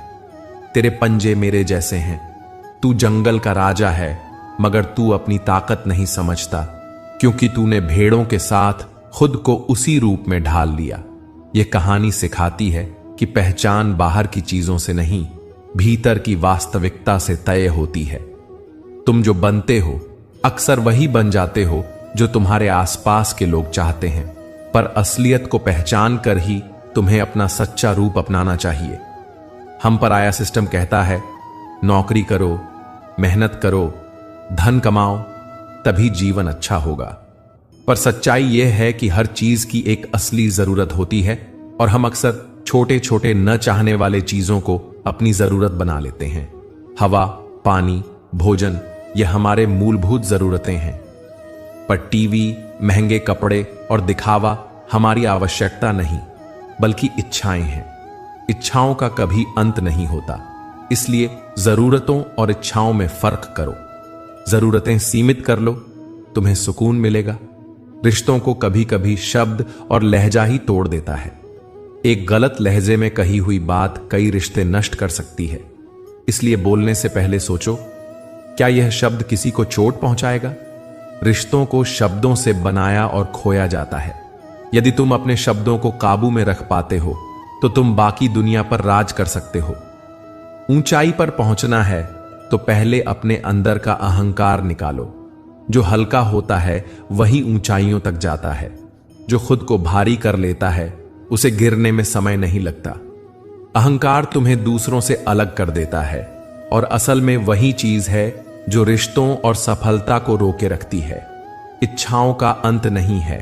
तेरे पंजे मेरे जैसे हैं। तू जंगल का राजा है, मगर तू अपनी ताकत नहीं समझता, क्योंकि तूने भेड़ों के साथ खुद को उसी रूप में ढाल लिया। यह कहानी सिखाती है कि पहचान बाहर की चीजों से नहीं, भीतर की वास्तविकता से तय होती है। तुम जो बनते हो, अक्सर वही बन जाते हो जो तुम्हारे आसपास के लोग चाहते हैं, पर असलियत को पहचान कर ही तुम्हें अपना सच्चा रूप अपनाना चाहिए। हम पर आया सिस्टम कहता है, नौकरी करो, मेहनत करो, धन कमाओ, तभी जीवन अच्छा होगा। पर सच्चाई यह है कि हर चीज की एक असली जरूरत होती है और हम अक्सर छोटे छोटे न चाहने वाले चीजों को अपनी जरूरत बना लेते हैं। हवा, पानी, भोजन, यह हमारे मूलभूत जरूरतें हैं, पर टीवी, महंगे कपड़े और दिखावा हमारी आवश्यकता नहीं, बल्कि इच्छाएं हैं। इच्छाओं का कभी अंत नहीं होता, इसलिए जरूरतों और इच्छाओं में फर्क करो। जरूरतें सीमित कर लो, तुम्हें सुकून मिलेगा। रिश्तों को कभी कभी शब्द और लहजा ही तोड़ देता है। एक गलत लहजे में कही हुई बात कई रिश्ते नष्ट कर सकती है। इसलिए बोलने से पहले सोचो, क्या यह शब्द किसी को चोट पहुंचाएगा? रिश्तों को शब्दों से बनाया और खोया जाता है। यदि तुम अपने शब्दों को काबू में रख पाते हो तो तुम बाकी दुनिया पर राज कर सकते हो। ऊंचाई पर पहुंचना है तो पहले अपने अंदर का अहंकार निकालो। जो हल्का होता है वही ऊंचाइयों तक जाता है। जो खुद को भारी कर लेता है उसे गिरने में समय नहीं लगता। अहंकार तुम्हें दूसरों से अलग कर देता है और असल में वही चीज है जो रिश्तों और सफलता को रोके रखती है। इच्छाओं का अंत नहीं है।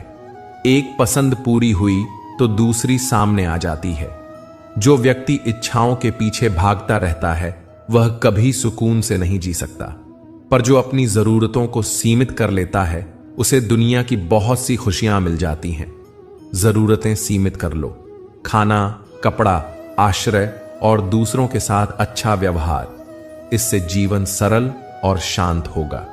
एक पसंद पूरी हुई तो दूसरी सामने आ जाती है। जो व्यक्ति इच्छाओं के पीछे भागता रहता है वह कभी सुकून से नहीं जी सकता, पर जो अपनी जरूरतों को सीमित कर लेता है उसे दुनिया की बहुत सी खुशियां मिल जाती हैं। जरूरतें सीमित कर लो। खाना, कपड़ा, आश्रय और दूसरों के साथ अच्छा व्यवहार। इससे जीवन सरल और शांत होगा।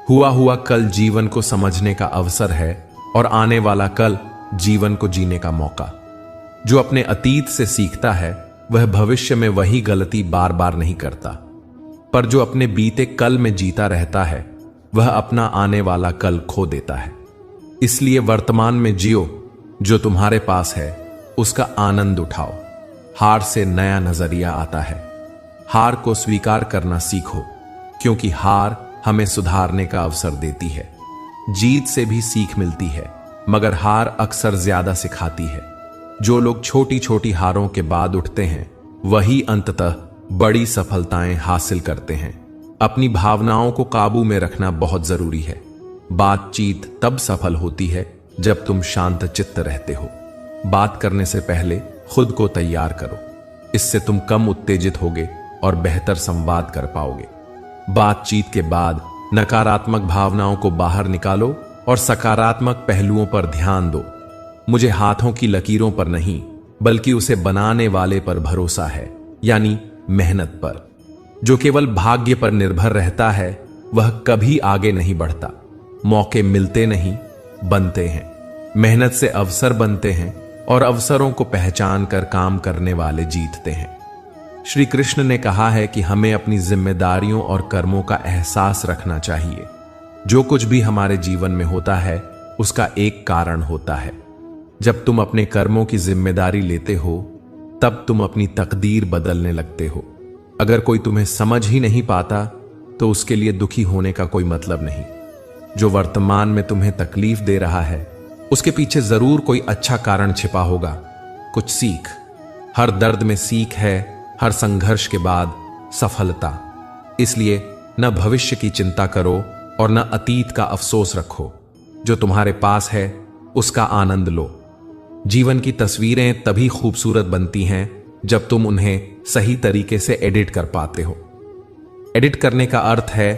हुआ हुआ कल जीवन को समझने का अवसर है और आने वाला कल जीवन को जीने का मौका। जो अपने अतीत से सीखता है वह भविष्य में वही गलती बार बार नहीं करता, पर जो अपने बीते कल में जीता रहता है वह अपना आने वाला कल खो देता है। इसलिए वर्तमान में जियो। जो तुम्हारे पास है उसका आनंद उठाओ। हार से नया नजरिया आता है। हार को स्वीकार करना सीखो, क्योंकि हार हमें सुधारने का अवसर देती है। जीत से भी सीख मिलती है, मगर हार अक्सर ज्यादा सिखाती है। जो लोग छोटी छोटी हारों के बाद उठते हैं वही अंततः बड़ी सफलताएं हासिल करते हैं। अपनी भावनाओं को काबू में रखना बहुत जरूरी है। बातचीत तब सफल होती है जब तुम शांत चित्त रहते हो। बात करने से पहले खुद को तैयार करो, इससे तुम कम उत्तेजित होगे और बेहतर संवाद कर पाओगे। बातचीत के बाद नकारात्मक भावनाओं को बाहर निकालो और सकारात्मक पहलुओं पर ध्यान दो। मुझे हाथों की लकीरों पर नहीं बल्कि उसे बनाने वाले पर भरोसा है, यानी मेहनत पर। जो केवल भाग्य पर निर्भर रहता है वह कभी आगे नहीं बढ़ता। मौके मिलते नहीं, बनते हैं। मेहनत से अवसर बनते हैं और अवसरों को पहचान कर काम करने वाले जीतते हैं। श्री कृष्ण ने कहा है कि हमें अपनी जिम्मेदारियों और कर्मों का एहसास रखना चाहिए। जो कुछ भी हमारे जीवन में होता है उसका एक कारण होता है। जब तुम अपने कर्मों की जिम्मेदारी लेते हो तब तुम अपनी तकदीर बदलने लगते हो। अगर कोई तुम्हें समझ ही नहीं पाता तो उसके लिए दुखी होने का कोई मतलब नहीं। जो वर्तमान में तुम्हें तकलीफ दे रहा है उसके पीछे जरूर कोई अच्छा कारण छिपा होगा, कुछ सीख। हर दर्द में सीख है, हर संघर्ष के बाद सफलता। इसलिए न भविष्य की चिंता करो और न अतीत का अफसोस रखो। जो तुम्हारे पास है उसका आनंद लो। जीवन की तस्वीरें तभी खूबसूरत बनती हैं जब तुम उन्हें सही तरीके से एडिट कर पाते हो। एडिट करने का अर्थ है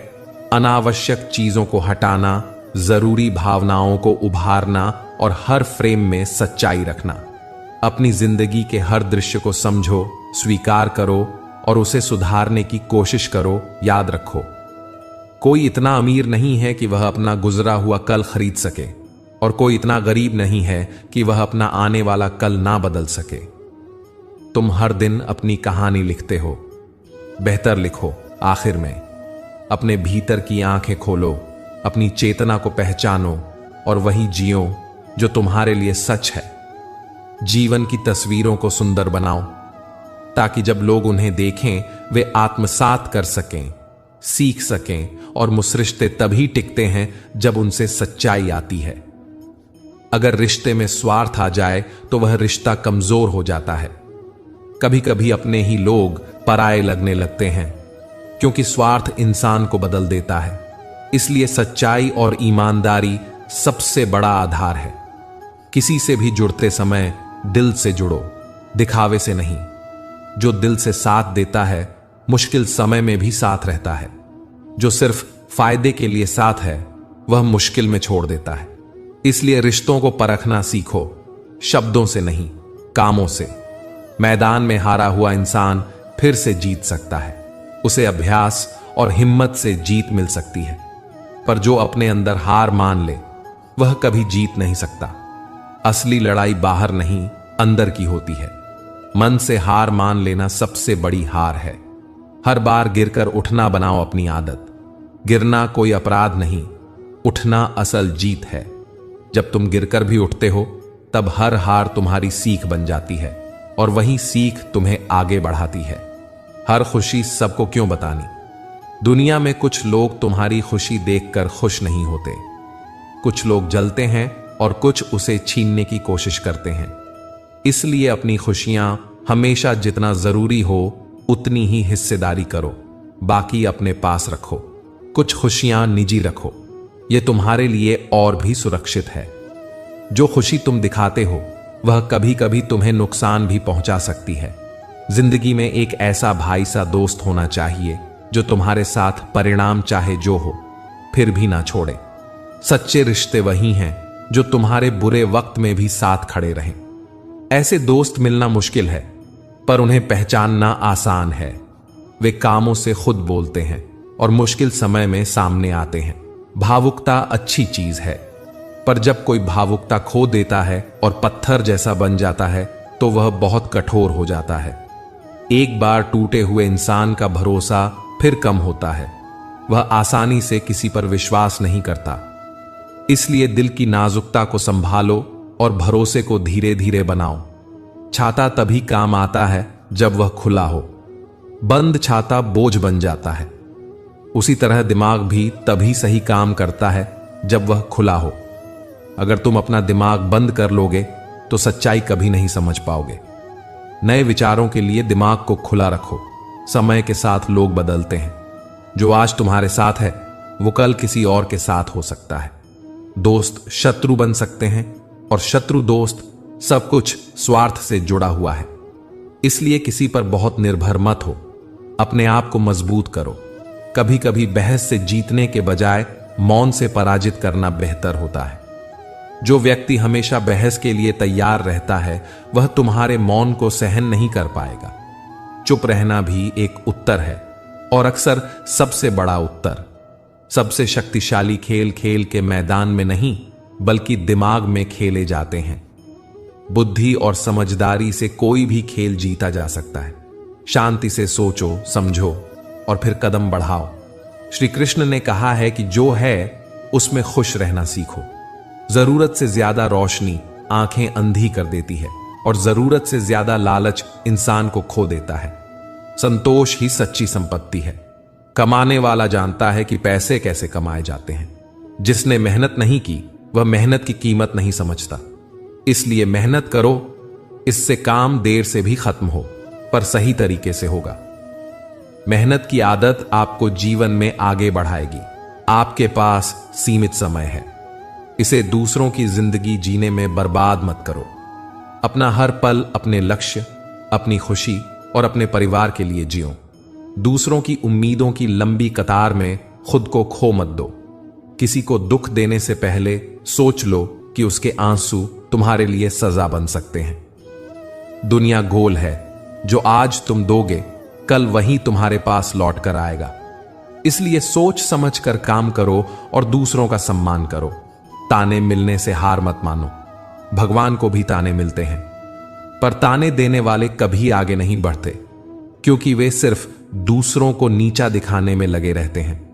अनावश्यक चीजों को हटाना, जरूरी भावनाओं को उभारना और हर फ्रेम में सच्चाई रखना। अपनी जिंदगी के हर दृश्य को समझो, स्वीकार करो और उसे सुधारने की कोशिश करो। याद रखो, कोई इतना अमीर नहीं है कि वह अपना गुजरा हुआ कल खरीद सके और कोई इतना गरीब नहीं है कि वह अपना आने वाला कल ना बदल सके। तुम हर दिन अपनी कहानी लिखते हो, बेहतर लिखो। आखिर में अपने भीतर की आंखें खोलो, अपनी चेतना को पहचानो और वही जियो जो तुम्हारे लिए सच है। जीवन की तस्वीरों को सुंदर बनाओ ताकि जब लोग उन्हें देखें वे आत्मसात कर सकें, सीख सकें। और रिश्ते तभी टिकते हैं जब उनसे सच्चाई आती है। अगर रिश्ते में स्वार्थ आ जाए तो वह रिश्ता कमजोर हो जाता है। कभी कभी अपने ही लोग पराये लगने लगते हैं क्योंकि स्वार्थ इंसान को बदल देता है। इसलिए सच्चाई और ईमानदारी सबसे बड़ा आधार है। किसी से भी जुड़ते समय दिल से जुड़ो, दिखावे से नहीं। जो दिल से साथ देता है मुश्किल समय में भी साथ रहता है। जो सिर्फ फायदे के लिए साथ है वह मुश्किल में छोड़ देता है। इसलिए रिश्तों को परखना सीखो, शब्दों से नहीं, कामों से। मैदान में हारा हुआ इंसान फिर से जीत सकता है। उसे अभ्यास और हिम्मत से जीत मिल सकती है। पर जो अपने अंदर हार मान ले वह कभी जीत नहीं सकता। असली लड़ाई बाहर नहीं, अंदर की होती है। मन से हार मान लेना सबसे बड़ी हार है। हर बार गिरकर उठना बनाओ अपनी आदत। गिरना कोई अपराध नहीं, उठना असल जीत है। जब तुम गिरकर भी उठते हो तब हर हार तुम्हारी सीख बन जाती है और वही सीख तुम्हें आगे बढ़ाती है। हर खुशी सबको क्यों बतानी? दुनिया में कुछ लोग तुम्हारी खुशी देखकर खुश नहीं होते। कुछ लोग जलते हैं और कुछ उसे छीनने की कोशिश करते हैं। इसलिए अपनी खुशियां हमेशा जितना जरूरी हो उतनी ही हिस्सेदारी करो, बाकी अपने पास रखो। कुछ खुशियां निजी रखो, यह तुम्हारे लिए और भी सुरक्षित है। जो खुशी तुम दिखाते हो वह कभी कभी तुम्हें नुकसान भी पहुंचा सकती है। जिंदगी में एक ऐसा भाई सा दोस्त होना चाहिए जो तुम्हारे साथ परिणाम चाहे जो हो फिर भी ना छोड़े। सच्चे रिश्ते वही हैं जो तुम्हारे बुरे वक्त में भी साथ खड़े रहें। ऐसे दोस्त मिलना मुश्किल है पर उन्हें पहचानना आसान है। वे कामों से खुद बोलते हैं और मुश्किल समय में सामने आते हैं। भावुकता अच्छी चीज है, पर जब कोई भावुकता खो देता है और पत्थर जैसा बन जाता है तो वह बहुत कठोर हो जाता है। एक बार टूटे हुए इंसान का भरोसा फिर कम होता है। वह आसानी से किसी पर विश्वास नहीं करता। इसलिए दिल की नाजुकता को संभालो और भरोसे को धीरे धीरे बनाओ। छाता तभी काम आता है जब वह खुला हो। बंद छाता बोझ बन जाता है। उसी तरह दिमाग भी तभी सही काम करता है जब वह खुला हो। अगर तुम अपना दिमाग बंद कर लोगे तो सच्चाई कभी नहीं समझ पाओगे। नए विचारों के लिए दिमाग को खुला रखो। समय के साथ लोग बदलते हैं। जो आज तुम्हारे साथ है वो कल किसी और के साथ हो सकता है। दोस्त शत्रु बन सकते हैं और शत्रु दोस्त। सब कुछ स्वार्थ से जुड़ा हुआ है। इसलिए किसी पर बहुत निर्भर मत हो। अपने आप को मजबूत करो। कभी कभी बहस से जीतने के बजाय मौन से पराजित करना बेहतर होता है। जो व्यक्ति हमेशा बहस के लिए तैयार रहता है वह तुम्हारे मौन को सहन नहीं कर पाएगा। चुप रहना भी एक उत्तर है, और अक्सर सबसे बड़ा उत्तर। सबसे शक्तिशाली खेल खेल के मैदान में नहीं बल्कि दिमाग में खेले जाते हैं। बुद्धि और समझदारी से कोई भी खेल जीता जा सकता है। शांति से सोचो, समझो और फिर कदम बढ़ाओ। श्री कृष्ण ने कहा है कि जो है उसमें खुश रहना सीखो। जरूरत से ज्यादा रोशनी आंखें अंधी कर देती है और जरूरत से ज्यादा लालच इंसान को खो देता है। संतोष ही सच्ची संपत्ति है। कमाने वाला जानता है कि पैसे कैसे कमाए जाते हैं। जिसने मेहनत नहीं की वह मेहनत की कीमत नहीं समझता। इसलिए मेहनत करो। इससे काम देर से भी खत्म हो पर सही तरीके से होगा। मेहनत की आदत आपको जीवन में आगे बढ़ाएगी। आपके पास सीमित समय है, इसे दूसरों की जिंदगी जीने में बर्बाद मत करो। अपना हर पल अपने लक्ष्य, अपनी खुशी और अपने परिवार के लिए जियो। दूसरों की उम्मीदों की लंबी कतार में खुद को खो मत दो। किसी को दुख देने से पहले सोच लो कि उसके आंसू तुम्हारे लिए सजा बन सकते हैं। दुनिया गोल है। जो आज तुम दोगे कल वही तुम्हारे पास लौट कर आएगा। इसलिए सोच समझ कर काम करो और दूसरों का सम्मान करो। ताने मिलने से हार मत मानो। भगवान को भी ताने मिलते हैं, पर ताने देने वाले कभी आगे नहीं बढ़ते, क्योंकि वे सिर्फ दूसरों को नीचा दिखाने में लगे रहते हैं।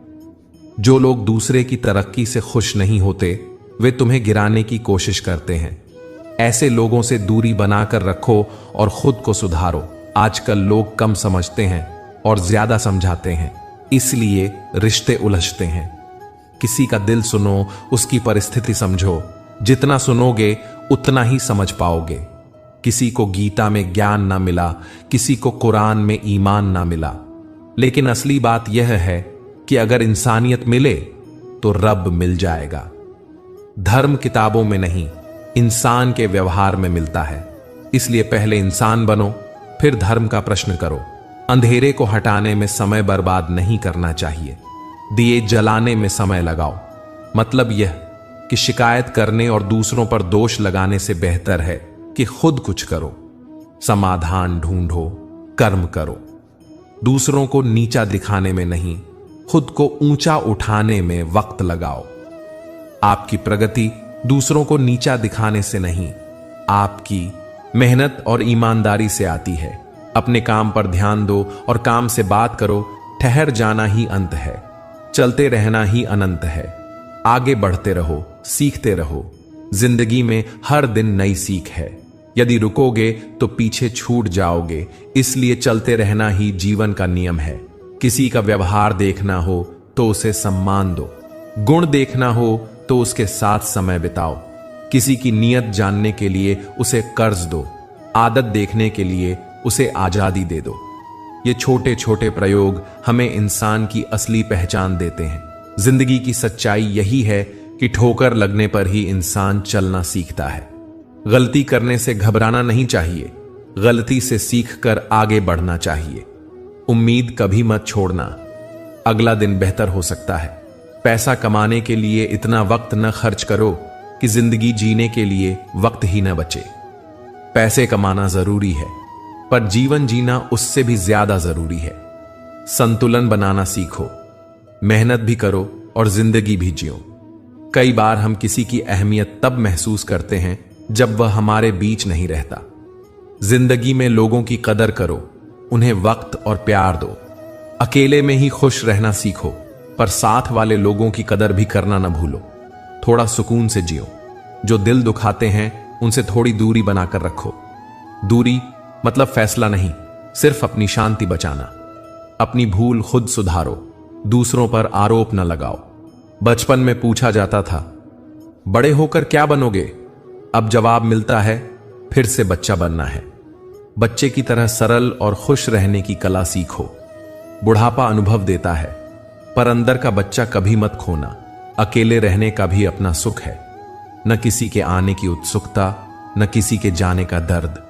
जो लोग दूसरे की तरक्की से खुश नहीं होते वे तुम्हें गिराने की कोशिश करते हैं। ऐसे लोगों से दूरी बनाकर रखो और खुद को सुधारो। आजकल लोग कम समझते हैं और ज्यादा समझाते हैं, इसलिए रिश्ते उलझते हैं। किसी का दिल सुनो, उसकी परिस्थिति समझो। जितना सुनोगे उतना ही समझ पाओगे। किसी को गीता में ज्ञान ना मिला, किसी को कुरान में ईमान ना मिला, लेकिन असली बात यह है कि अगर इंसानियत मिले तो रब मिल जाएगा। धर्म किताबों में नहीं, इंसान के व्यवहार में मिलता है। इसलिए पहले इंसान बनो, फिर धर्म का प्रश्न करो। अंधेरे को हटाने में समय बर्बाद नहीं करना चाहिए, दिए जलाने में समय लगाओ। मतलब यह कि शिकायत करने और दूसरों पर दोष लगाने से बेहतर है कि खुद कुछ करो। समाधान ढूंढो, कर्म करो। दूसरों को नीचा दिखाने में नहीं, खुद को ऊंचा उठाने में वक्त लगाओ। आपकी प्रगति दूसरों को नीचा दिखाने से नहीं, आपकी मेहनत और ईमानदारी से आती है। अपने काम पर ध्यान दो और काम से बात करो। ठहर जाना ही अंत है, चलते रहना ही अनंत है। आगे बढ़ते रहो, सीखते रहो। जिंदगी में हर दिन नई सीख है। यदि रुकोगे तो पीछे छूट जाओगे। इसलिए चलते रहना ही जीवन का नियम है। किसी का व्यवहार देखना हो तो उसे सम्मान दो, गुण देखना हो तो उसके साथ समय बिताओ। किसी की नीयत जानने के लिए उसे कर्ज दो, आदत देखने के लिए उसे आजादी दे दो। ये छोटे छोटे प्रयोग हमें इंसान की असली पहचान देते हैं। जिंदगी की सच्चाई यही है कि ठोकर लगने पर ही इंसान चलना सीखता है। गलती करने से घबराना नहीं चाहिए, गलती से सीखकर आगे बढ़ना चाहिए। उम्मीद कभी मत छोड़ना, अगला दिन बेहतर हो सकता है। पैसा कमाने के लिए इतना वक्त न खर्च करो कि जिंदगी जीने के लिए वक्त ही न बचे। पैसे कमाना जरूरी है, पर जीवन जीना उससे भी ज्यादा जरूरी है। संतुलन बनाना सीखो, मेहनत भी करो और जिंदगी भी जियो। कई बार हम किसी की अहमियत तब महसूस करते हैं जब वह हमारे बीच नहीं रहता। जिंदगी में लोगों की कदर करो, उन्हें वक्त और प्यार दो। अकेले में ही खुश रहना सीखो, पर साथ वाले लोगों की कदर भी करना न भूलो। थोड़ा सुकून से जियो। जो दिल दुखाते हैं उनसे थोड़ी दूरी बनाकर रखो। दूरी मतलब फैसला नहीं, सिर्फ अपनी शांति बचाना। अपनी भूल खुद सुधारो, दूसरों पर आरोप न लगाओ। बचपन में पूछा जाता था, बड़े होकर क्या बनोगे? अब जवाब मिलता है, फिर से बच्चा बनना है। बच्चे की तरह सरल और खुश रहने की कला सीखो। बुढ़ापा अनुभव देता है, पर अंदर का बच्चा कभी मत खोना। अकेले रहने का भी अपना सुख है, न किसी के आने की उत्सुकता, न किसी के जाने का दर्द।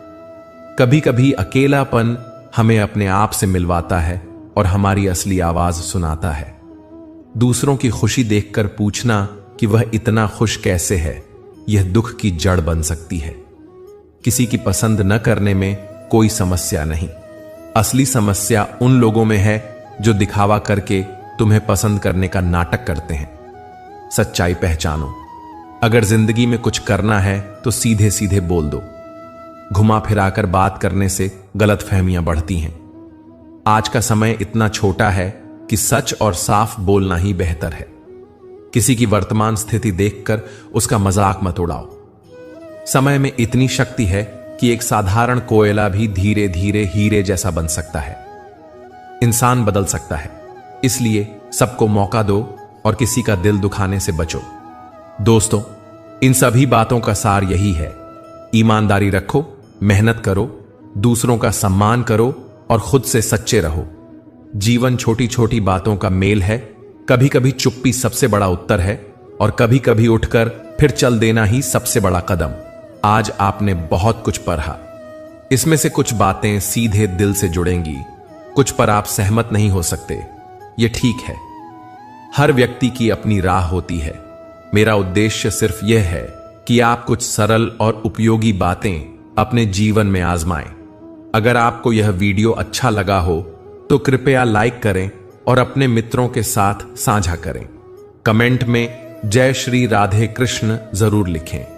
कभी कभी अकेलापन हमें अपने आप से मिलवाता है और हमारी असली आवाज सुनाता है। दूसरों की खुशी देखकर पूछना कि वह इतना खुश कैसे है, यह दुख की जड़ बन सकती है। किसी की पसंद न करने में कोई समस्या नहीं, असली समस्या उन लोगों में है जो दिखावा करके तुम्हें पसंद करने का नाटक करते हैं। सच्चाई पहचानो। अगर जिंदगी में कुछ करना है तो सीधे सीधे बोल दो। घुमा फिराकर बात करने से गलतफहमियां बढ़ती हैं। आज का समय इतना छोटा है कि सच और साफ बोलना ही बेहतर है। किसी की वर्तमान स्थिति देखकर उसका मजाक मत उड़ाओ। समय में इतनी शक्ति है कि एक साधारण कोयला भी धीरे धीरे हीरे जैसा बन सकता है। इंसान बदल सकता है, इसलिए सबको मौका दो और किसी का दिल दुखाने से बचो। दोस्तों, इन सभी बातों का सार यही है, ईमानदारी रखो, मेहनत करो, दूसरों का सम्मान करो और खुद से सच्चे रहो। जीवन छोटी छोटी बातों का मेल है। कभी कभी चुप्पी सबसे बड़ा उत्तर है और कभी कभी उठकर फिर चल देना ही सबसे बड़ा कदम। आज आपने बहुत कुछ पढ़ा, इसमें से कुछ बातें सीधे दिल से जुड़ेंगी, कुछ पर आप सहमत नहीं हो सकते। यह ठीक है, हर व्यक्ति की अपनी राह होती है। मेरा उद्देश्य सिर्फ यह है कि आप कुछ सरल और उपयोगी बातें अपने जीवन में आजमाएं। अगर आपको यह वीडियो अच्छा लगा हो तो कृपया लाइक करें और अपने मित्रों के साथ साझा करें। कमेंट में जय श्री राधे कृष्ण जरूर लिखें।